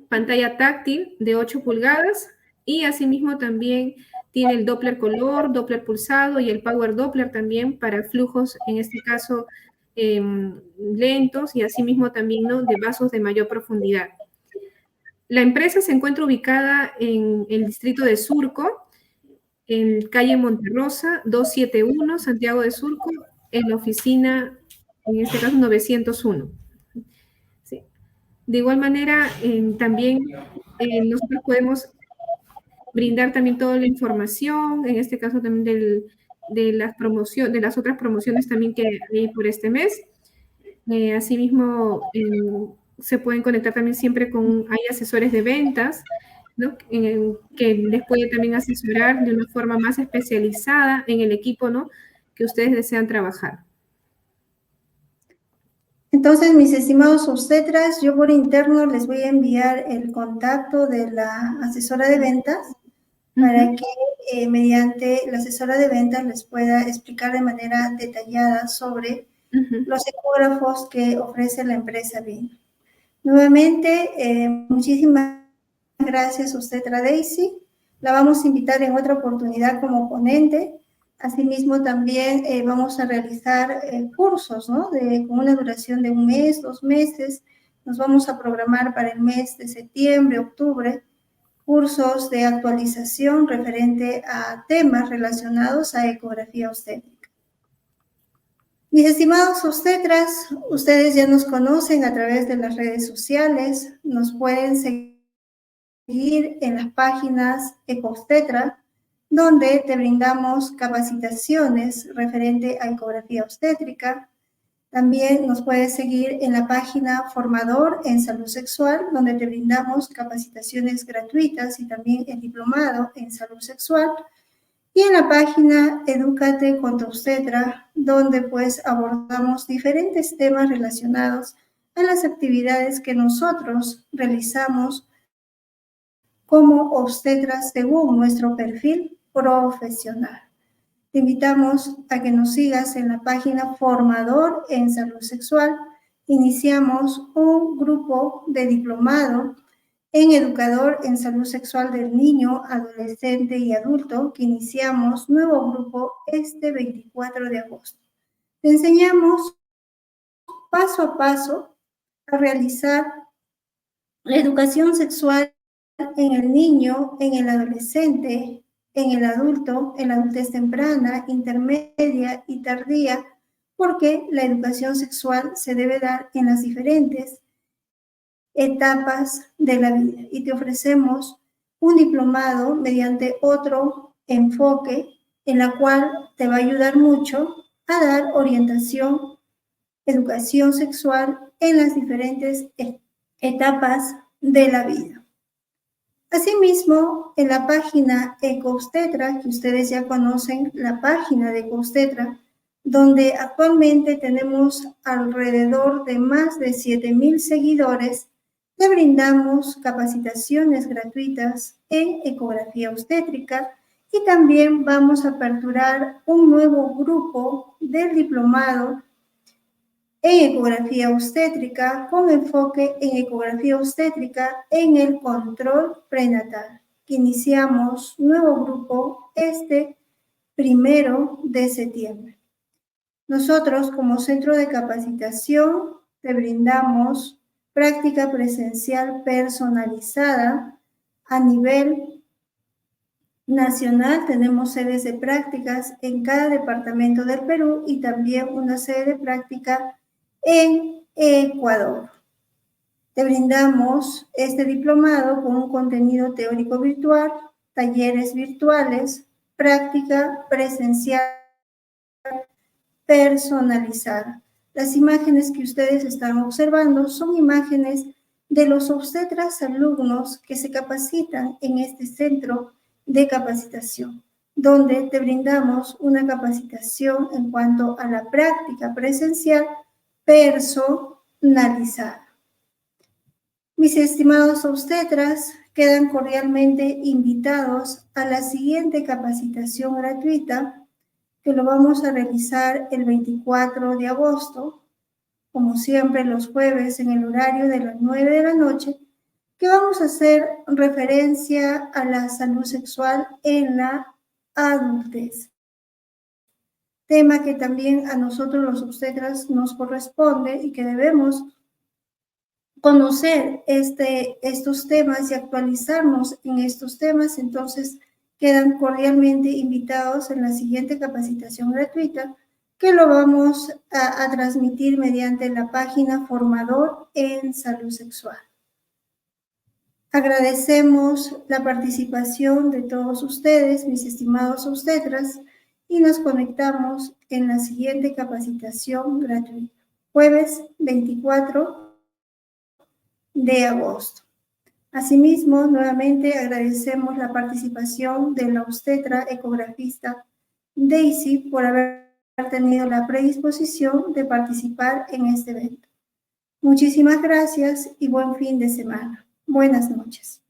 Speaker 2: pantalla táctil de 8 pulgadas y asimismo también tiene el Doppler color, Doppler pulsado y el Power Doppler también para flujos, en este caso, lentos y asimismo también, ¿no?, de vasos de mayor profundidad. La empresa se encuentra ubicada en el distrito de Surco, en calle Monterrosa, 271, Santiago de Surco, en la oficina, en este caso, 901. ¿Sí? De igual manera, también nosotros podemos brindar también toda la información, en este caso también de las otras promociones también que hay por este mes. Asimismo, se pueden conectar también siempre hay asesores de ventas, ¿no?, que les puede también asesorar de una forma más especializada en el equipo, ¿no?, que ustedes desean trabajar.
Speaker 1: Entonces, mis estimados obstetras, yo por interno les voy a enviar el contacto de la asesora de ventas para que mediante la asesora de ventas les pueda explicar de manera detallada sobre los ecógrafos que ofrece la empresa BIN. Nuevamente, muchísimas gracias a usted, Daisy. La vamos a invitar en otra oportunidad como ponente. Asimismo, también vamos a realizar cursos, ¿no? Con una duración de 1 mes, 2 meses. Nos vamos a programar para el mes de septiembre, octubre, cursos de actualización referente a temas relacionados a ecografía obstétrica. Mis estimados obstetras, ustedes ya nos conocen a través de las redes sociales, nos pueden seguir en las páginas Ecobstetra, donde te brindamos capacitaciones referente a ecografía obstétrica. También nos puedes seguir en la página Formador en Salud Sexual, donde te brindamos capacitaciones gratuitas y también el diplomado en salud sexual. Y en la página Edúcate con tu obstetra, donde pues abordamos diferentes temas relacionados a las actividades que nosotros realizamos como obstetras según nuestro perfil profesional. Te invitamos a que nos sigas en la página Formador en Salud Sexual. Iniciamos un grupo de diplomado en Educador en Salud Sexual del Niño, Adolescente y Adulto, que iniciamos nuevo grupo este 24 de agosto. Te enseñamos paso a paso a realizar la educación sexual en el niño, en el adolescente, en el adulto, en la adultez temprana, intermedia y tardía, porque la educación sexual se debe dar en las diferentes etapas de la vida. Y te ofrecemos un diplomado mediante otro enfoque en la cual te va a ayudar mucho a dar orientación, educación sexual en las diferentes etapas de la vida. Asimismo, en la página Ecobstetra, que ustedes ya conocen, la página de Ecobstetra, donde actualmente tenemos alrededor de más de 7,000 seguidores, le brindamos capacitaciones gratuitas en ecografía obstétrica y también vamos a aperturar un nuevo grupo del diplomado en ecografía obstétrica con enfoque en ecografía obstétrica en el control prenatal, que iniciamos nuevo grupo este 1 de septiembre. Nosotros como centro de capacitación te brindamos práctica presencial personalizada a nivel nacional. Tenemos sedes de prácticas en cada departamento del Perú y también una sede de práctica en Ecuador. Te brindamos este diplomado con un contenido teórico virtual, talleres virtuales, práctica presencial personalizada. Las imágenes que ustedes están observando son imágenes de los obstetras alumnos que se capacitan en este centro de capacitación, donde te brindamos una capacitación en cuanto a la práctica presencial personalizada. Mis estimados obstetras, quedan cordialmente invitados a la siguiente capacitación gratuita que lo vamos a realizar el 24 de agosto, como siempre los jueves en el horario de las 9 de la noche, que vamos a hacer referencia a la salud sexual en la adultez. Tema que también a nosotros los obstetras nos corresponde y que debemos conocer estos temas y actualizarnos en estos temas. Entonces, quedan cordialmente invitados en la siguiente capacitación gratuita que lo vamos a transmitir mediante la página Formador en Salud Sexual. Agradecemos la participación de todos ustedes, mis estimados obstetras, y nos conectamos en la siguiente capacitación gratuita, jueves 24 de agosto. Asimismo, nuevamente agradecemos la participación de la obstetra ecografista Daisy por haber tenido la predisposición de participar en este evento. Muchísimas gracias y buen fin de semana. Buenas noches.